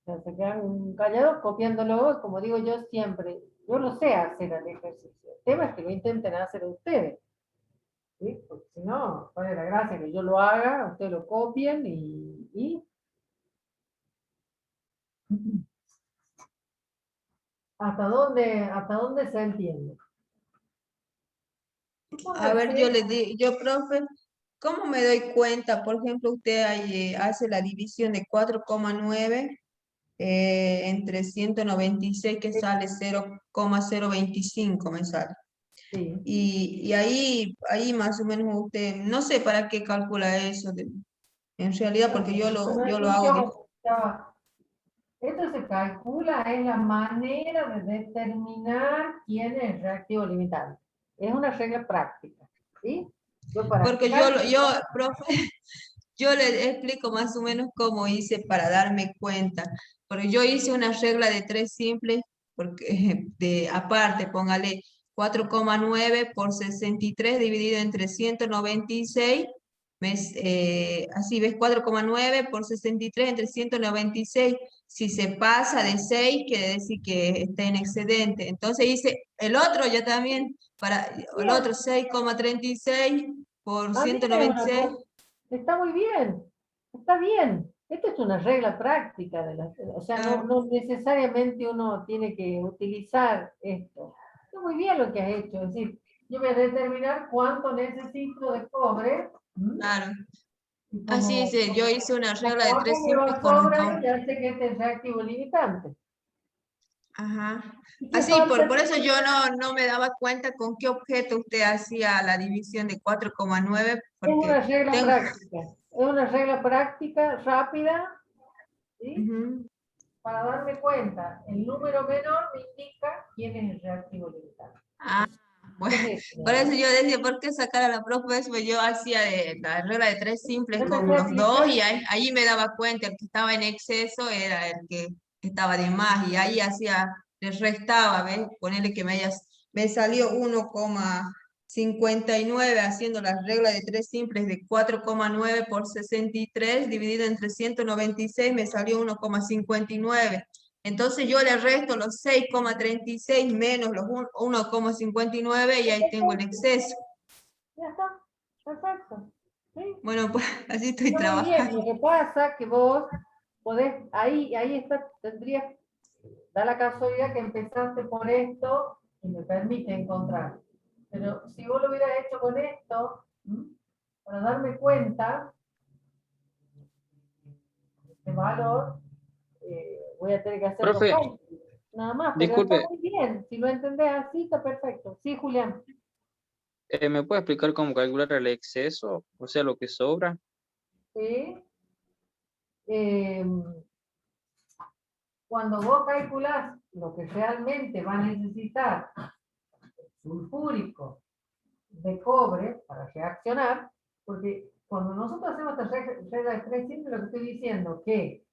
O sea, se quedan callados copiándolo, como digo yo siempre, yo lo sé hacer el ejercicio. El tema es que lo intenten hacer ustedes. ¿Sí? Porque si no, cuál es la gracia que yo lo haga, ustedes lo copien y ¿hasta dónde se entiende? A ver, yo le digo, profe, ¿cómo me doy cuenta? Por ejemplo, usted ahí, hace la división de 4,9 entre 196 que sale 0,025 me sale. Sí. Y ahí más o menos usted, no sé para qué calcula eso, en realidad porque yo lo hago de... Esto se calcula, es la manera de determinar quién es el reactivo limitante. Es una regla práctica, ¿sí? Porque profe, yo le explico más o menos cómo hice para darme cuenta. Porque yo hice una regla de 3 simples, porque aparte, póngale 4,9 por 63 dividido entre 196. Así ves, 4,9 por 63 entre 196. Si se pasa de 6, quiere decir que está en excedente. Entonces hice el otro ya también, el otro 6,36 por Ah, mira, 196. está muy bien, está bien. Esta es una regla práctica, o sea, no necesariamente uno tiene que utilizar esto. Está muy bien lo que has hecho, es decir, yo voy a determinar cuánto necesito de cobre. Claro. Así es, yo hice una regla de 3 me va simples a con sobrar, ya sé que este es reactivo limitante. Ajá. ¿Y qué Así, falta? por eso yo no me daba cuenta con qué objeto usted hacía la división de 4,9, Es porque una regla tengo... práctica, es una regla práctica rápida, ¿sí? Ujú. Para darme cuenta, el número menor me indica quién es el reactivo limitante. Ah, bueno, Es esto, por eso ¿no? yo decía, ¿por qué sacar a la profe eso? Pues yo hacía la regla de 3 simples Empecé con a los dos aplicar. y ahí me daba cuenta, el que estaba en exceso era el que estaba de más y ahí les restaba, ¿ves? Ponerle que me salió 1,59 haciendo la regla de 3 simples de 4,9 por 63 dividido entre 196 me salió 1,59. Entonces yo le resto los 6,36 menos los 1,59 y ahí tengo el exceso. Ya está, perfecto. ¿Sí? Bueno, pues así estoy Está muy bien, trabajando. lo que pasa que vos podés, ahí está, da la casualidad que empezaste por esto y me permite encontrar. Pero si vos lo hubieras hecho con esto, para darme cuenta de este valor, voy a tener que hacer los Profe, cálculos. Nada más, pero está disculpe, muy bien. Si lo entendés así, está perfecto. Sí, Julián. ¿me puede explicar cómo calcular el exceso? O sea, lo que sobra. Sí. Cuando vos calculás lo que realmente va a necesitar sulfúrico de cobre para reaccionar, porque cuando nosotros hacemos esta regla de 3 simples, lo que estoy diciendo que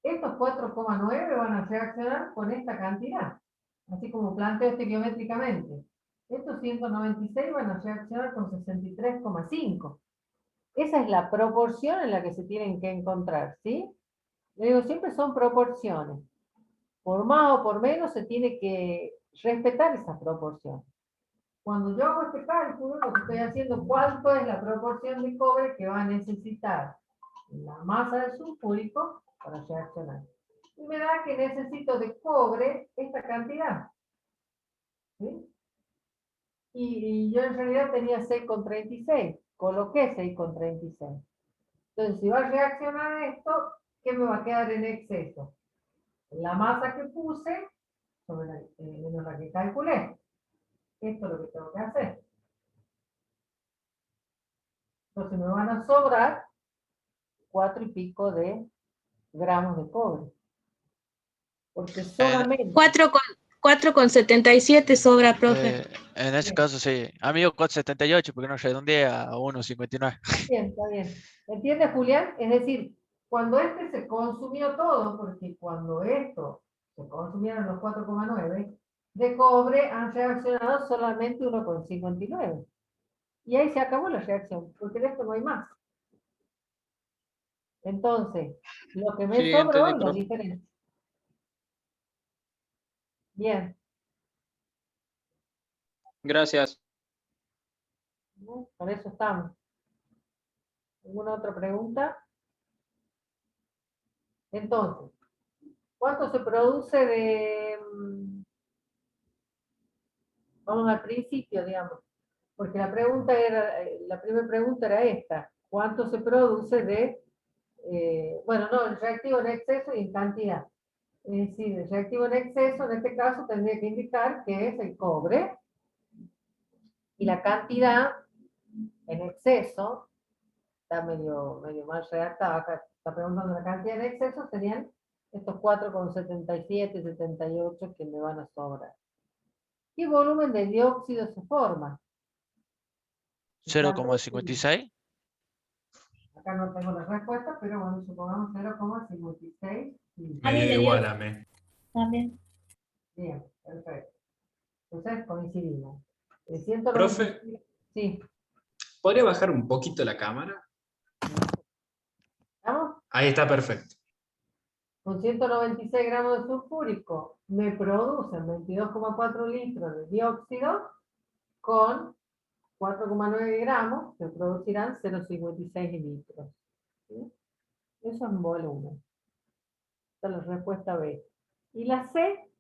estos 4,9 van a reaccionar con esta cantidad, así como planteo estequiométricamente. Estos 196 van a reaccionar con 63,5. Esa es la proporción en la que se tienen que encontrar, ¿sí? Le digo, siempre son proporciones. Por más o por menos se tiene que respetar esa proporción. Cuando yo hago este cálculo, lo que estoy haciendo, ¿cuánto es la proporción de cobre que va a necesitar la masa del sulfúrico para reaccionar? Y me da que necesito de cobre esta cantidad. ¿Sí? Y yo en realidad tenía 6,36. Coloqué 6,36. Entonces, si va a reaccionar esto, ¿qué me va a quedar en exceso? La masa que puse sobre menos la que calculé. Esto es lo que tengo que hacer. Entonces me van a sobrar 4 y pico de gramos de cobre. Porque solamente... 4,77 sobra, profe. En ese caso sí. Amigo con 78, porque no redondeé a 1,59. Bien, está bien. ¿Entiendes, Julián? Es decir, cuando este se consumió todo, porque cuando esto se consumieron los 4,9 de cobre, han reaccionado solamente 1,59. Y ahí se acabó la reacción, porque de esto no hay más. Entonces, lo que me Sí, sobró entendí, es la profe. diferencia. Bien. Gracias. Por eso estamos. ¿Alguna otra pregunta? Entonces, ¿cuánto se produce de... Vamos al principio, digamos. Porque la pregunta era, la primera pregunta era esta. ¿Cuánto se produce de... bueno, no, el reactivo en exceso y en cantidad. Es decir, el reactivo en exceso, en este caso, tendría que indicar que es el cobre. Y la cantidad en exceso, está medio mal redactada, acá está preguntando la cantidad en exceso, serían estos 4,77, 78 que me van a sobrar. ¿Qué volumen de dióxido se forma? 0,56. Acá no tengo la respuesta, pero bueno, supongamos 0,56. A mí Me dio me igual dio a mí. también. Bien, perfecto. Entonces coincidimos. Profe, Sí, ¿podría bajar un poquito la cámara? ¿estamos? Ahí está perfecto. Con 196 gramos de sulfúrico me producen 22,4 litros de dióxido con 4,9 gramos que producirán 0,56 litros. ¿Sí? Eso es un volumen. Esta es la respuesta B. Y la C,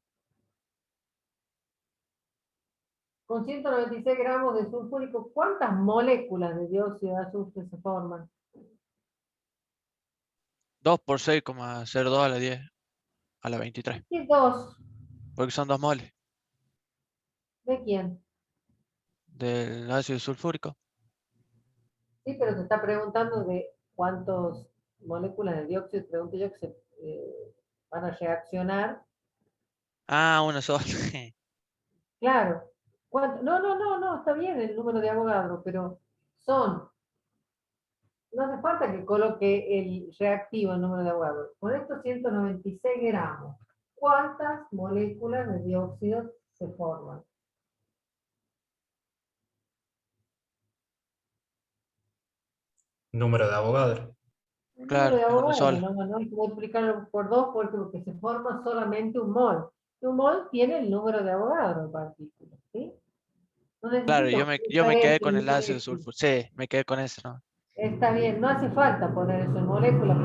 con 196 gramos de sulfúrico, ¿cuántas moléculas de dióxido de azufre se forman? 2 por 6,02 a la 10 a la 23. ¿Qué dos? Porque son 2 moles ¿De quién? del ácido sulfúrico. Sí, pero te está preguntando de cuántas moléculas de dióxido, pregunto yo, que se van a reaccionar. Ah, una sola. Claro. No, está bien el número de Avogadro, pero son, no hace falta que coloque el reactivo, el número de Avogadro. Con estos 196 gramos, ¿cuántas moléculas de dióxido se forman? Número de Avogadro. El número Claro, de es una Avogadro, sola. no hay que multiplicarlo por 2 porque se forma solamente un mol. Un mol tiene el número de Avogadro de partículas, ¿sí? No Claro, necesito yo me quedé con el multiplicar ácido esto. sulfúrico. Sí, me quedé con eso, ¿no? Está bien, no hace falta poner eso en moléculas,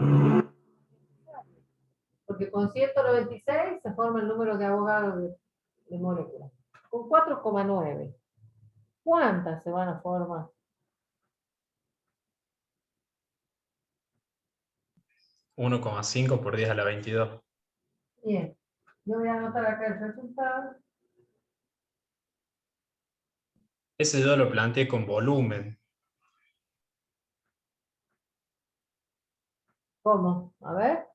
porque con 196 se forma el número de Avogadro de moléculas. Con 4,9, ¿cuántas se van a formar? 1,5 por 10 a la 22. Bien, yo voy a anotar acá el resultado. Ese yo lo planteé con volumen. ¿Cómo? A ver.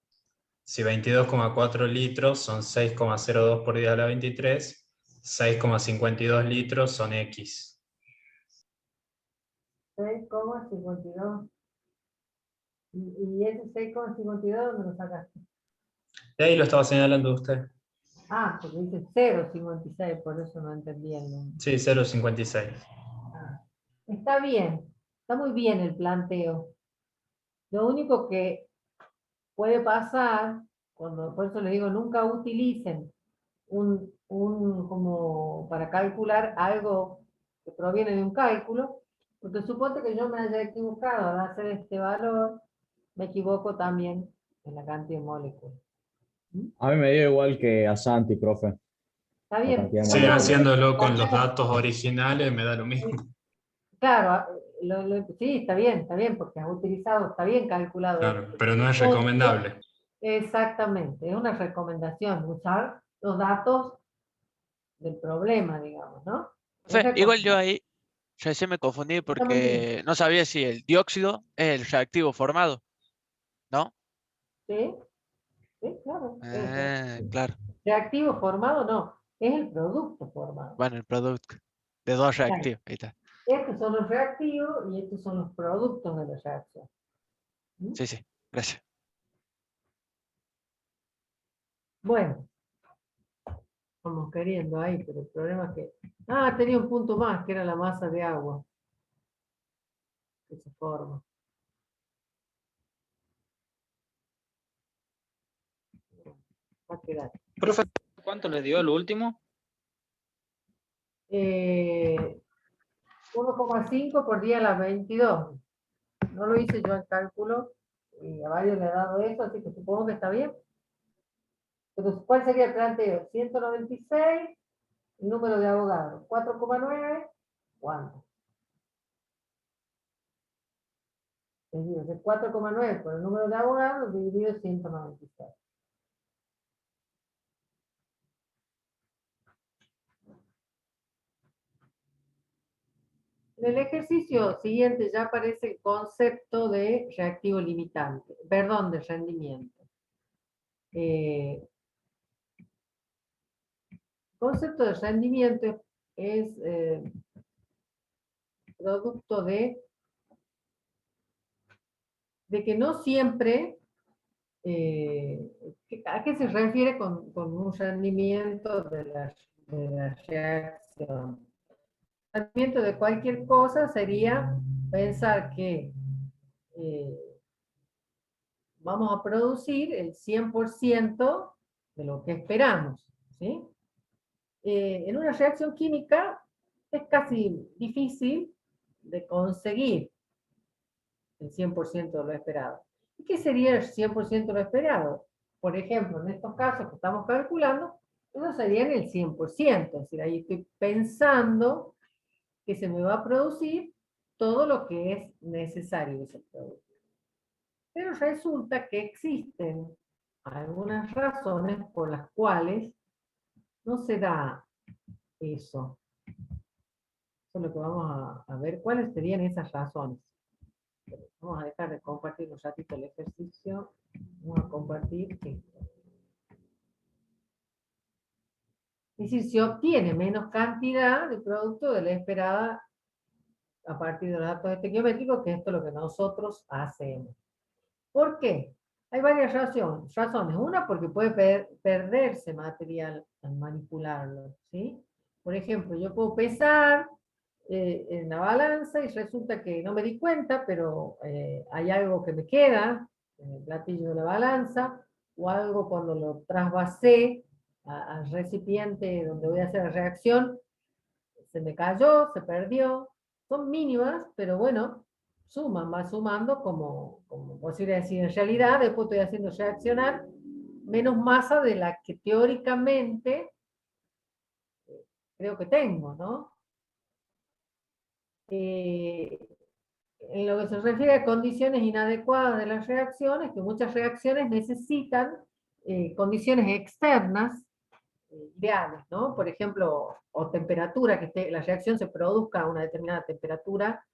Si 22,4 litros son 6,02 por 10 a la 23, 6,52 litros son X. 6,52. ¿Y ese 6,52 dónde lo sacaste? De ahí lo estaba señalando usted. Ah, porque dice 0,56, por eso no entendí el número. Sí, 0,56. Ah, está bien, está muy bien el planteo. Lo único que puede pasar, por eso les digo, nunca utilicen como para calcular algo que proviene de un cálculo, porque suponte que yo me haya equivocado al hacer este valor, me equivoco también en la cantidad de moléculas. A mí me dio igual que a Santi, profe, ¿Está la bien? cantidad de Sigue moléculas. haciéndolo con los datos originales, me da lo mismo. Claro, sí, está bien, porque has utilizado, está bien calculado Claro, esto. pero no es recomendable. Exactamente, es una recomendación, usar los datos del problema, digamos, ¿no? Es Igual yo recomendable. ahí recién me confundí Está muy bien. porque no sabía si el dióxido es el reactivo formado, ¿no? Sí, sí, claro. Claro. Reactivo formado no, es el producto formado. Bueno, el producto de dos Claro. reactivos. Ahí está. Estos son los reactivos y estos son los productos de la reacción. ¿Mm? Sí, sí. Gracias. Bueno, vamos queriendo ahí, pero el problema es que... Ah, tenía un punto más, que era la masa de agua que se forma. Va a quedar. Profe, ¿cuánto le dio el último? 1,5 por día a las 22. No lo hice yo el cálculo y a varios le he dado eso, así que supongo que está bien. Entonces, ¿cuál sería el planteo? 196, el número de abogados. 4,9, ¿cuánto? Dividido de 4,9 por el número de abogados dividido 196. En el ejercicio siguiente ya aparece el concepto de reactivo limitante, perdón, de rendimiento. Concepto de rendimiento es producto de que no siempre, ¿a qué se refiere con un rendimiento de la reacción? El rendimiento de cualquier cosa sería pensar que vamos a producir el 100% de lo que esperamos, ¿sí? En una reacción química es casi difícil de conseguir el 100% de lo esperado. ¿Y qué sería el 100% de lo esperado? Por ejemplo, en estos casos que estamos calculando, eso sería el 100%, es decir, ahí estoy pensando que se me va a producir todo lo que es necesario de ese producto. Pero resulta que existen algunas razones por las cuales no se da eso. Eso es lo que vamos a ver, cuáles serían esas razones. Vamos a dejar de compartir un ratito el ejercicio. Vamos a compartir esto. Es decir, se obtiene menos cantidad de producto de la esperada a partir de los datos estequiométricos, que esto es lo que nosotros hacemos. ¿Por qué? Hay varias razones. Una, porque puede perderse material al manipularlo, ¿sí? Por ejemplo, yo puedo pesar en la balanza y resulta que no me di cuenta, pero hay algo que me queda en el platillo de la balanza, o algo cuando lo trasvasé al recipiente donde voy a hacer la reacción, se me cayó, se perdió. Son mínimas, pero bueno, suman, va sumando como posible decir, en realidad después estoy haciendo reaccionar menos masa de la que teóricamente creo que tengo, ¿no? En lo que se refiere a condiciones inadecuadas de las reacciones, que muchas reacciones necesitan condiciones externas ideales, ¿no? Por ejemplo, o temperatura, que la reacción se produzca a una determinada temperatura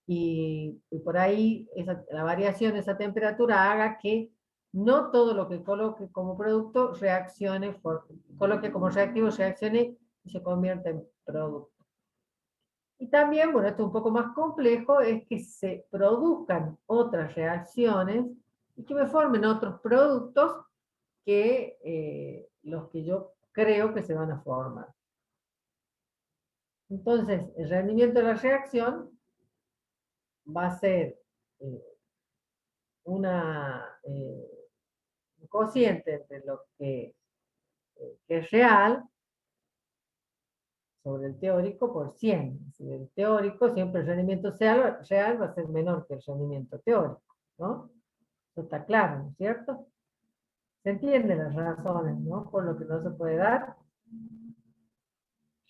y por ahí la variación de esa temperatura haga que no todo lo que coloque como producto coloque como reactivo, reaccione y se convierta en producto. Y también, bueno, esto es un poco más complejo, es que se produzcan otras reacciones y que me formen otros productos que los que yo creo que se van a formar. Entonces, el rendimiento de la reacción va a ser un cociente entre lo que es real sobre el teórico por 100. Si el teórico, siempre el rendimiento real va a ser menor que el rendimiento teórico, ¿no? Eso está claro, ¿no es cierto? Se entienden las razones, ¿no? Por lo que no se puede dar.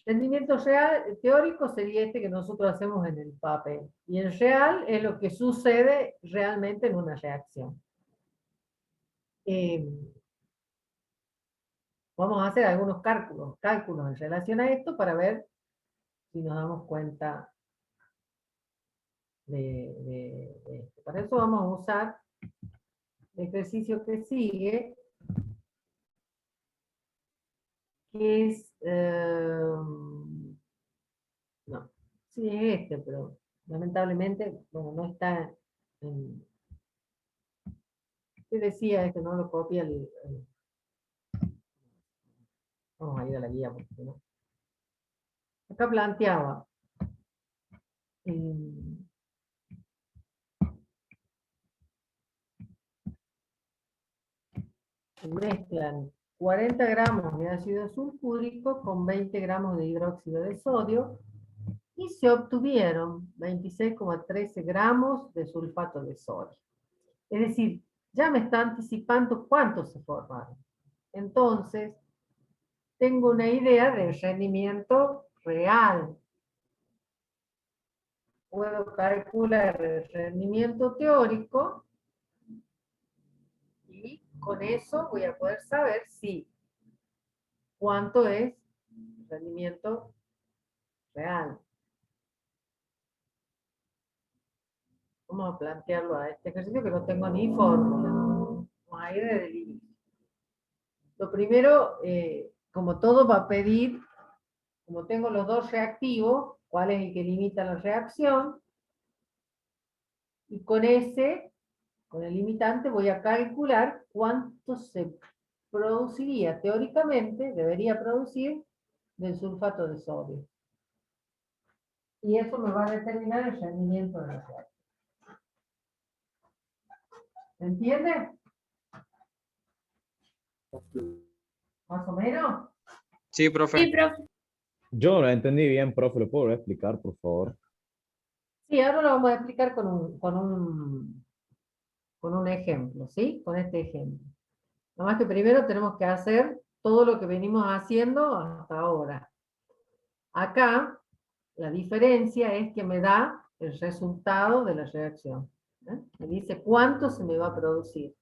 Rendimiento real, teórico sería este que nosotros hacemos en el papel. Y el real es lo que sucede realmente en una reacción. Vamos a hacer algunos cálculos en relación a esto para ver si nos damos cuenta de esto. Para eso vamos a usar el ejercicio que sigue, que es... no, sí es este, pero lamentablemente, bueno, no está en... ¿Qué decía esto? No lo copia vamos a ir a la guía, porque no. Acá planteaba mezclan 40 gramos de ácido sulfúrico con 20 gramos de hidróxido de sodio y se obtuvieron 26,13 gramos de sulfato de sodio. Es decir, ya me está anticipando cuántos se formaron. Entonces, tengo una idea del rendimiento real. Puedo calcular el rendimiento teórico y con eso voy a poder saber si cuánto es el rendimiento real. Vamos a plantearlo a este ejercicio que no tengo ni fórmula. Vamos a ir desde el inicio. Lo primero, como todo va a pedir, como tengo los dos reactivos, cuál es el que limita la reacción, y con ese, con el limitante, voy a calcular cuánto se produciría, teóricamente, debería producir del sulfato de sodio. Y eso me va a determinar el rendimiento de la reacción. ¿Se entiende? ¿Más o menos? Sí, profe. Sí, profe. Yo no lo entendí bien, profe. ¿Lo puedo explicar, por favor? Sí, ahora lo vamos a explicar con un ejemplo, ¿sí? Con este ejemplo. Nada más que primero tenemos que hacer todo lo que venimos haciendo hasta ahora. Acá, la diferencia es que me da el resultado de la reacción. Me dice cuánto se me va a producir.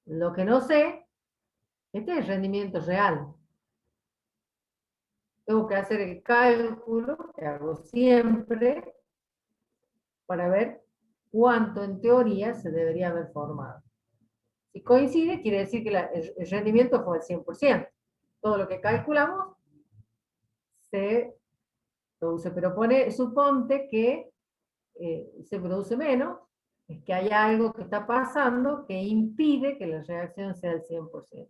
Lo que no sé, este es el rendimiento real. Tengo que hacer el cálculo, que hago siempre, para ver cuánto en teoría se debería haber formado. Si coincide, quiere decir que el rendimiento fue el 100%. Todo lo que calculamos se produce, pero suponte que se produce menos, es que hay algo que está pasando que impide que la reacción sea el 100%.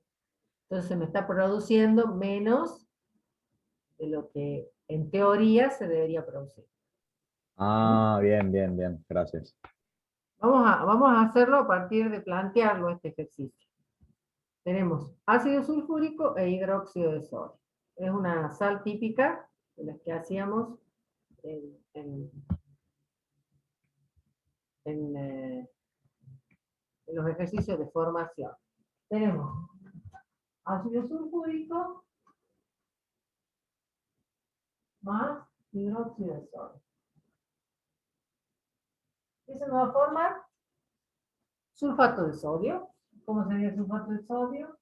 Entonces se me está produciendo menos de lo que en teoría se debería producir. Ah, bien, bien, bien. Gracias. Vamos a hacerlo a partir de plantearlo este ejercicio. Tenemos ácido sulfúrico e hidróxido de sodio. Es una sal típica de las que hacíamos en los ejercicios de formación. Tenemos ácido sulfúrico más hidróxido de sodio. ¿Qué se nos va a formar? Sulfato de sodio. ¿Cómo sería el sulfato de sodio?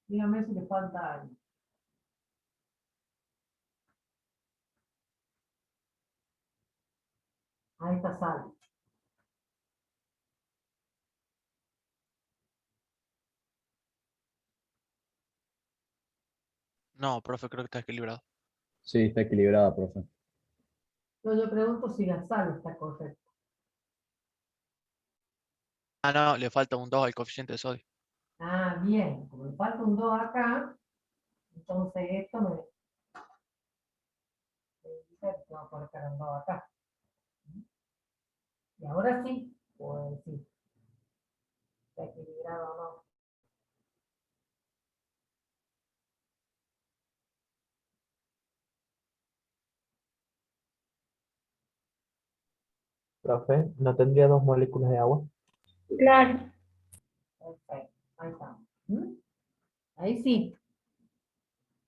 Dígame si le falta algo. A esta sal. No, profe, creo que está equilibrado. Sí, está equilibrada, profe. No, yo pregunto si la sal está correcta. Ah, no, le falta un 2 al coeficiente de sodio. Ah, bien. Como le falta un 2 acá, entonces esto me dice que vamos a colocar un 2 acá. Y ahora sí, pues sí. Está equilibrado o no. Profe, ¿no tendría dos moléculas de agua? Claro. Perfecto. Ahí estamos. Ahí sí.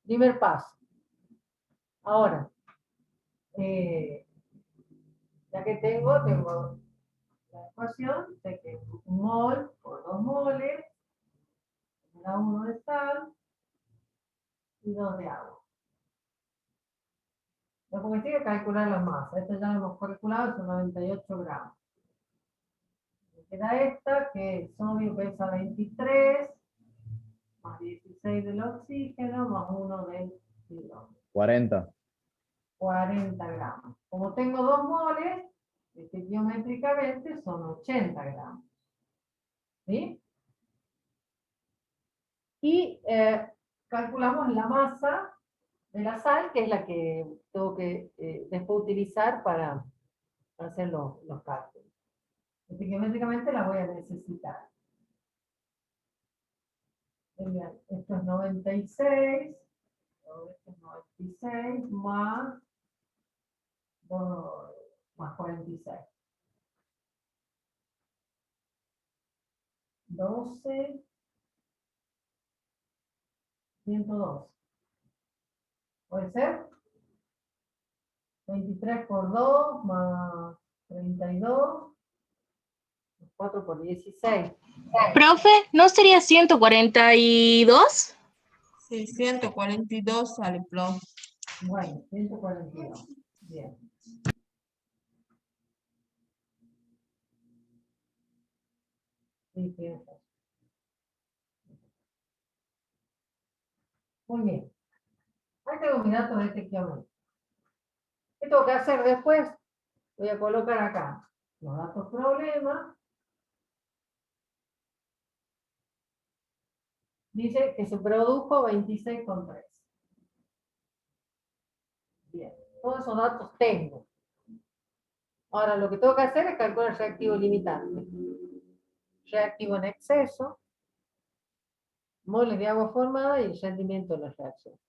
Primer paso. Ahora, ya que tengo la ecuación de que un mol por 2 moles me da 1 de sal y 2 de agua. Lo que me tiene que calcular la masa. Esto ya lo hemos calculado, son 98 gramos. Me queda esta, que el sodio pesa 23, más 16 del oxígeno, más 1 del hidrógeno. 40. 40 gramos. Como tengo 2 moles, estequiométricamente son 80 gramos. ¿Sí? Y calculamos la masa de la sal, que es la que tengo que después utilizar para hacer los cálculos. Estequiométricamente la voy a necesitar. Esto es 96, esto es 96 más 46. 12, 102. ¿Puede ser? 23 por 2 más 32. 4 por 16. Profe, ¿no sería 142? Sí, 142 sale, profe. Bueno, 142. Bien. Sí, pienso. Muy bien. Ahí tengo mis datos de este kilometro. ¿Qué tengo que hacer después? Voy a colocar acá los datos problema. Dice que se produjo 26,3. Bien, todos esos datos tengo. Ahora lo que tengo que hacer es calcular el reactivo limitante. Reactivo en exceso, moles de agua formada y el rendimiento de la reacción.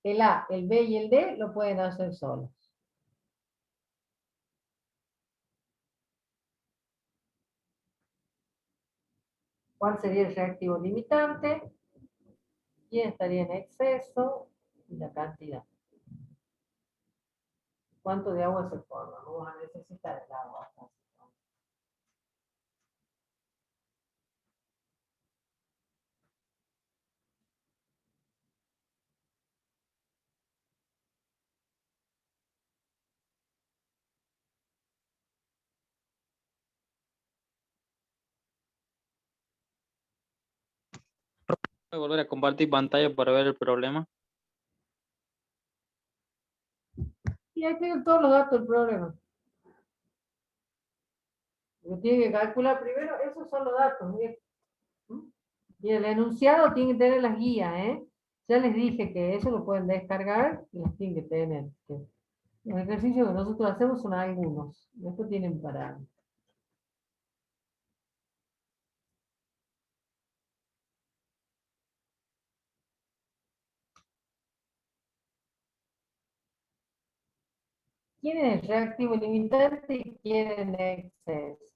El A, el B y el D lo pueden hacer solos. ¿Cuál sería el reactivo limitante? ¿Quién estaría en exceso? Y la cantidad. ¿Cuánto de agua se forma? Vamos a necesitar el agua. Voy a volver a compartir pantalla para ver el problema. Y ahí tienen todos los datos del problema. Lo tienen que calcular primero, esos son los datos. Miren. Y el enunciado tiene que tener las guías, ¿eh? Ya les dije que eso lo pueden descargar y las tienen que tener. Los ejercicios que nosotros hacemos son algunos. Después tienen para... ¿Quién es el reactivo limitante y quién es el exceso?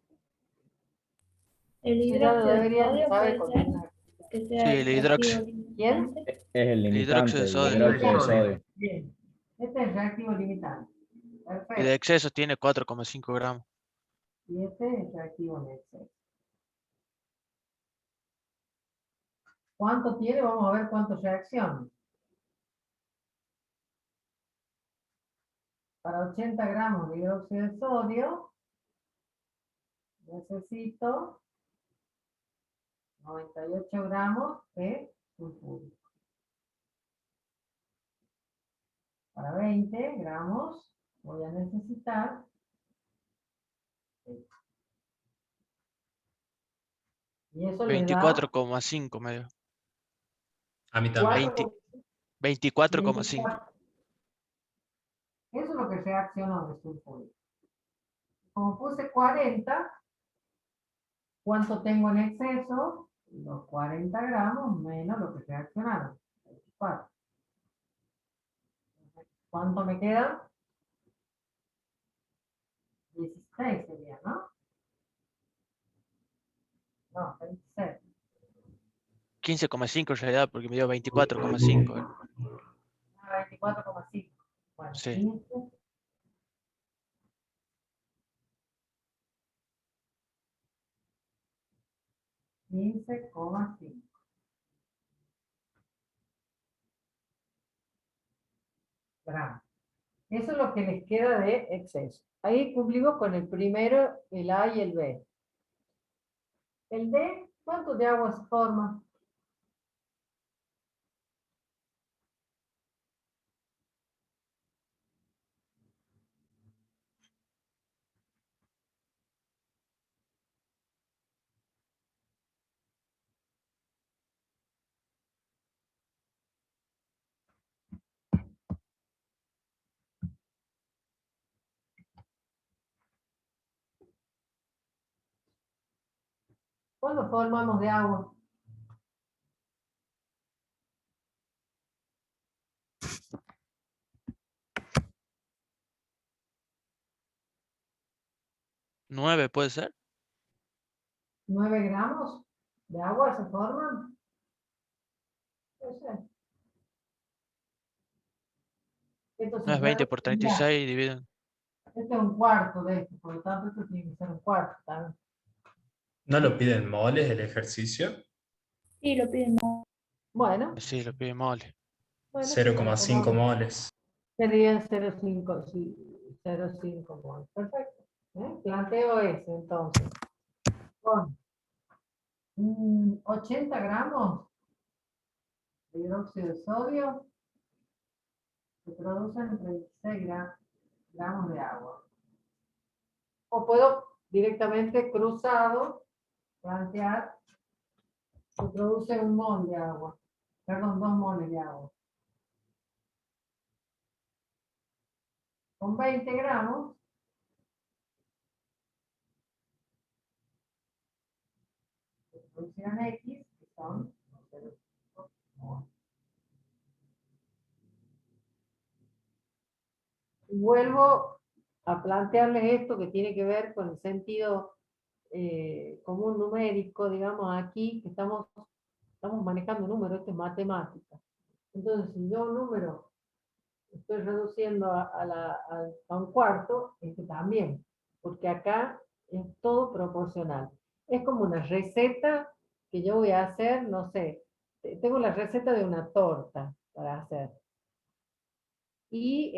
El Eso ya lo hidróxido de deberían sodio saber puede ser coordinar. que sea Sí, el el reactivo hidróxido. ¿Quién? limitante. Es el El limitante, hidróxido de el sodio. hidróxido de sodio. Bien. Este es el reactivo limitante. Y Perfecto. de exceso tiene 4,5 gramos. Y este es el reactivo en exceso. ¿Cuánto tiene? Vamos a ver cuántas reacciones. Para 80 gramos de hidróxido de sodio, necesito 98 gramos de sulfúrico. Para 20 gramos voy a necesitar y eso le da 24,5 medio. A mí también. 24,5. Eso es lo que reaccionó de sulfúrico. Como puse 40, ¿cuánto tengo en exceso? Los 40 gramos menos lo que reaccionaron. 24. ¿Cuánto me queda? 16 sería, ¿no? No, 26. 15,5 en realidad porque me dio 24,5. 24,5. Bueno, Sí. 15. $15,5. Gramos. Eso es lo que les queda de exceso. Ahí cumplimos con el primero, el A y el B. El D, ¿cuánto de agua se forma? ¿Cuándo formamos de agua? ¿9 puede ser? 9 gramos de agua se forman. Puede ser. Esto No es 20 puede por cambiar. 36 dividido. Este es un cuarto de esto, por lo tanto esto tiene que ser un cuarto también. ¿No lo piden moles el ejercicio? Sí, lo piden. Bueno, Sí, lo pide mole. Bueno, 0,5 moles. serían 0,5, sí, 0,5 mol. Perfecto. Planteo ese entonces. Con 80 gramos de hidróxido de sodio se producen 36 gramos de agua. O puedo directamente cruzado plantear se produce 1 mol de agua. Perdón, 2 moles de agua. Con 20 gramos se producirán X, que son 0,5 mol. Vuelvo a plantearles esto que tiene que ver con el sentido común numérico, digamos aquí, que estamos manejando números, esto es matemática. Entonces, si yo un número estoy reduciendo a un cuarto, este también, porque acá es todo proporcional. Es como una receta que yo voy a hacer, no sé, tengo la receta de una torta para hacer. Y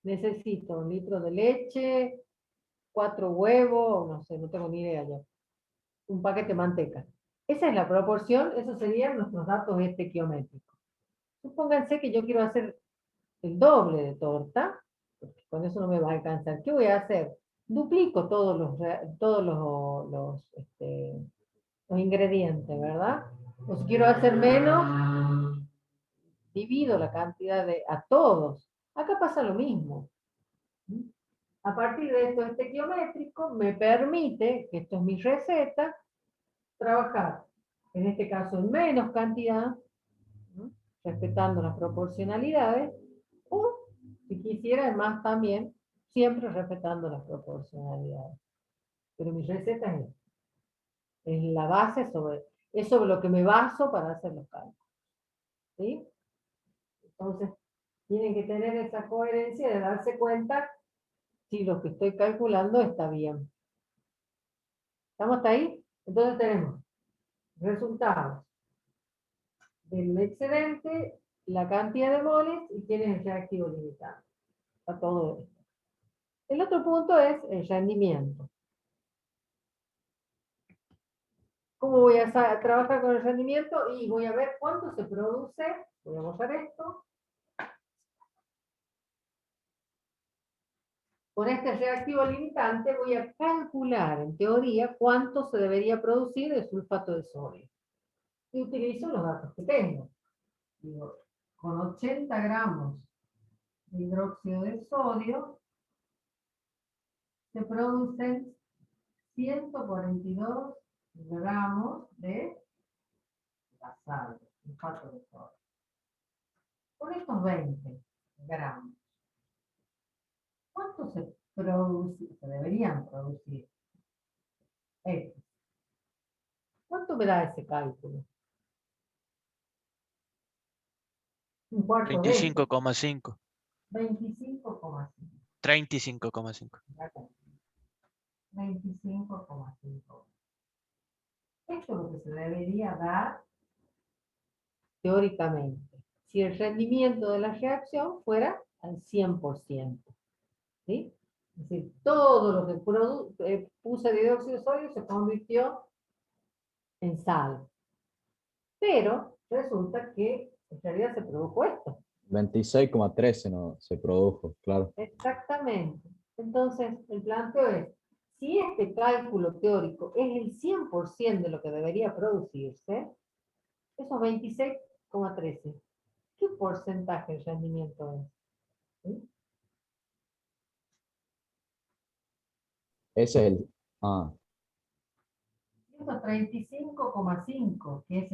necesito 1 litro de leche, 4 huevos, no sé, no tengo ni idea yo. Un paquete de manteca. Esa es la proporción, esos serían nuestros datos estequiométricos. Supónganse que yo quiero hacer el doble de torta, porque con eso no me va a alcanzar. ¿Qué voy a hacer? Duplico todos los ingredientes, ¿verdad? O si quiero hacer menos, divido la cantidad a todos. Acá pasa lo mismo. A partir de esto estequiométrico me permite, que esto es mi receta, trabajar, en este caso en menos cantidad, ¿no? Respetando las proporcionalidades, o si quisiera más también, siempre respetando las proporcionalidades. Pero mi receta es la base es sobre lo que me baso para hacer los cálculos. ¿Sí? Entonces, tienen que tener esa coherencia de darse cuenta si lo que estoy calculando está bien. ¿Estamos hasta ahí? Entonces tenemos resultados del excedente, la cantidad de moles y quién es el reactivo limitante. A todo esto. El otro punto es el rendimiento. ¿Cómo voy a trabajar con el rendimiento? Y voy a ver cuánto se produce. Voy a borrar esto. Con este reactivo limitante voy a calcular, en teoría, cuánto se debería producir de sulfato de sodio. Y utilizo los datos que tengo. Digo, con 80 gramos de hidróxido de sodio se producen 142 gramos de la sal, sulfato de sodio. Con estos 20 gramos, ¿cuánto se deberían producir? X. ¿Cuánto me da ese cálculo? Un cuarto de 25,5. 25,5. 35,5. 25,5. Esto es lo que se debería dar teóricamente, si el rendimiento de la reacción fuera al 100%. ¿Sí? Es decir, todo lo que puse de dióxido de sodio se convirtió en sal. Pero resulta que en realidad se produjo esto. 26,13 no se produjo, claro. Exactamente. Entonces, el planteo es, si este cálculo teórico es el 100% de lo que debería producirse, esos 26,13, ¿qué porcentaje de rendimiento es? ¿Sí? Ese es el... Ah, Esos 35,5, que es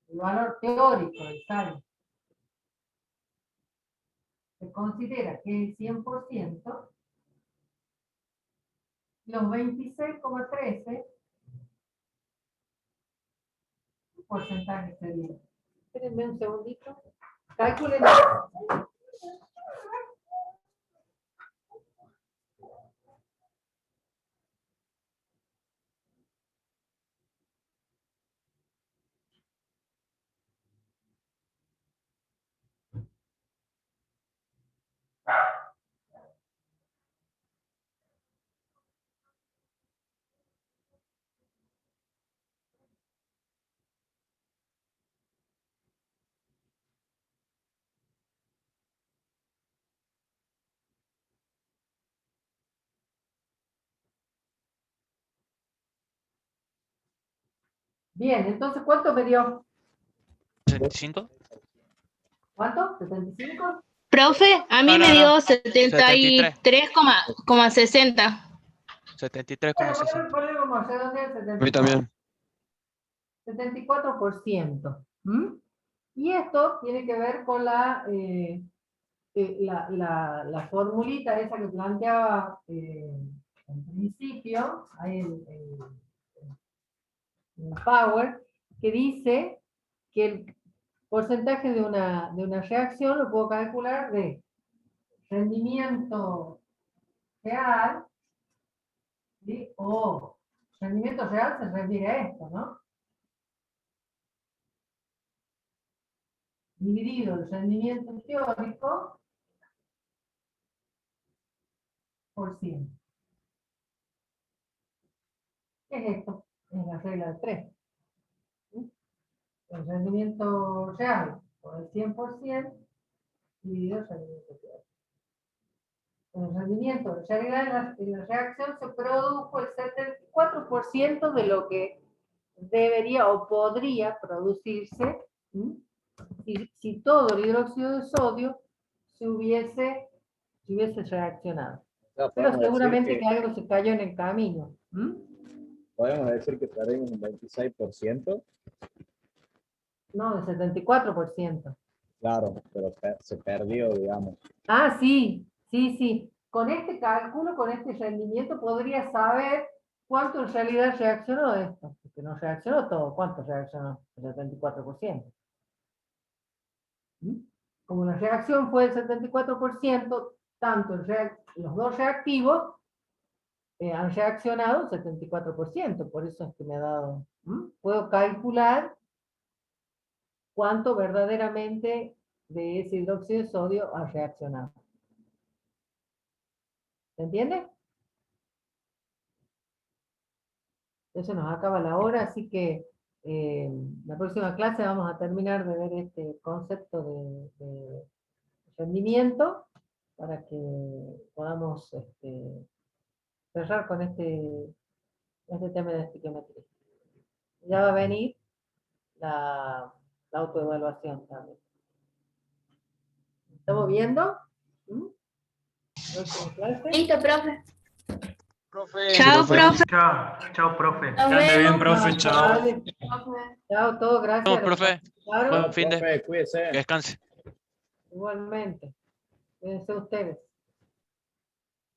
el valor teórico del sal, se considera que es el 100%, los 26,13, ¿qué porcentaje sería? Espérenme un segundito. Calculen. Bien, entonces, ¿cuánto me dio? 65. ¿Cuánto? ¿75? Profe, a mí No, me no, dio no. 73,60. 73,60. Ponle como redondear A mí también. 74%. ¿Mm? Y esto tiene que ver con la formulita esa que planteaba en principio, ahí en Power, que dice que el porcentaje de una reacción lo puedo calcular de rendimiento real, ¿sí? O rendimiento real se refiere a esto, ¿no? Dividido el rendimiento teórico por 100. ¿Qué es esto? Es la regla de 3. ¿Sí? El rendimiento real por el 100% dividido el rendimiento teórico. El rendimiento en la reacción se produjo el 74% de lo que debería o podría producirse si todo el hidróxido de sodio se hubiese reaccionado. sea, Pero podemos decir seguramente que, que algo se cayó en el camino. podemos decir que perdimos un 26%. No, el 74%. Claro, pero se perdió, digamos. Ah, sí, sí, sí. Con este cálculo, con este rendimiento, podría saber cuánto en realidad reaccionó esto. Porque no reaccionó todo. ¿Cuánto reaccionó? El 74%. Como la reacción fue del 74%, tanto los dos reactivos han reaccionado el 74%. Por eso es que me ha dado... Puedo calcular cuánto verdaderamente de ese hidróxido de sodio ha reaccionado. ¿Se entiende? Entonces nos acaba la hora, así que la próxima clase vamos a terminar de ver este concepto de rendimiento para que podamos cerrar con este tema de estequiometría. Ya va a venir la autoevaluación también. ¿Estamos viendo? Listo, profe. Chao, profe. Chao, profe. Nos Que ande bien, vemos. profe, chao. Vale. Chao, todo, gracias. Vamos, profe. Claro, Buen fin de. Profe, cuídese. Que descanse. igualmente. Cuídense ustedes.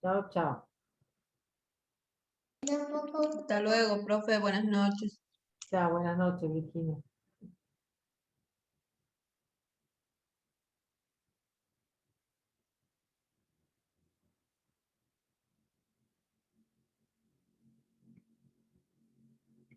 Chao, chao. Hasta luego, profe. Buenas noches. Chao, buenas noches, Virginia.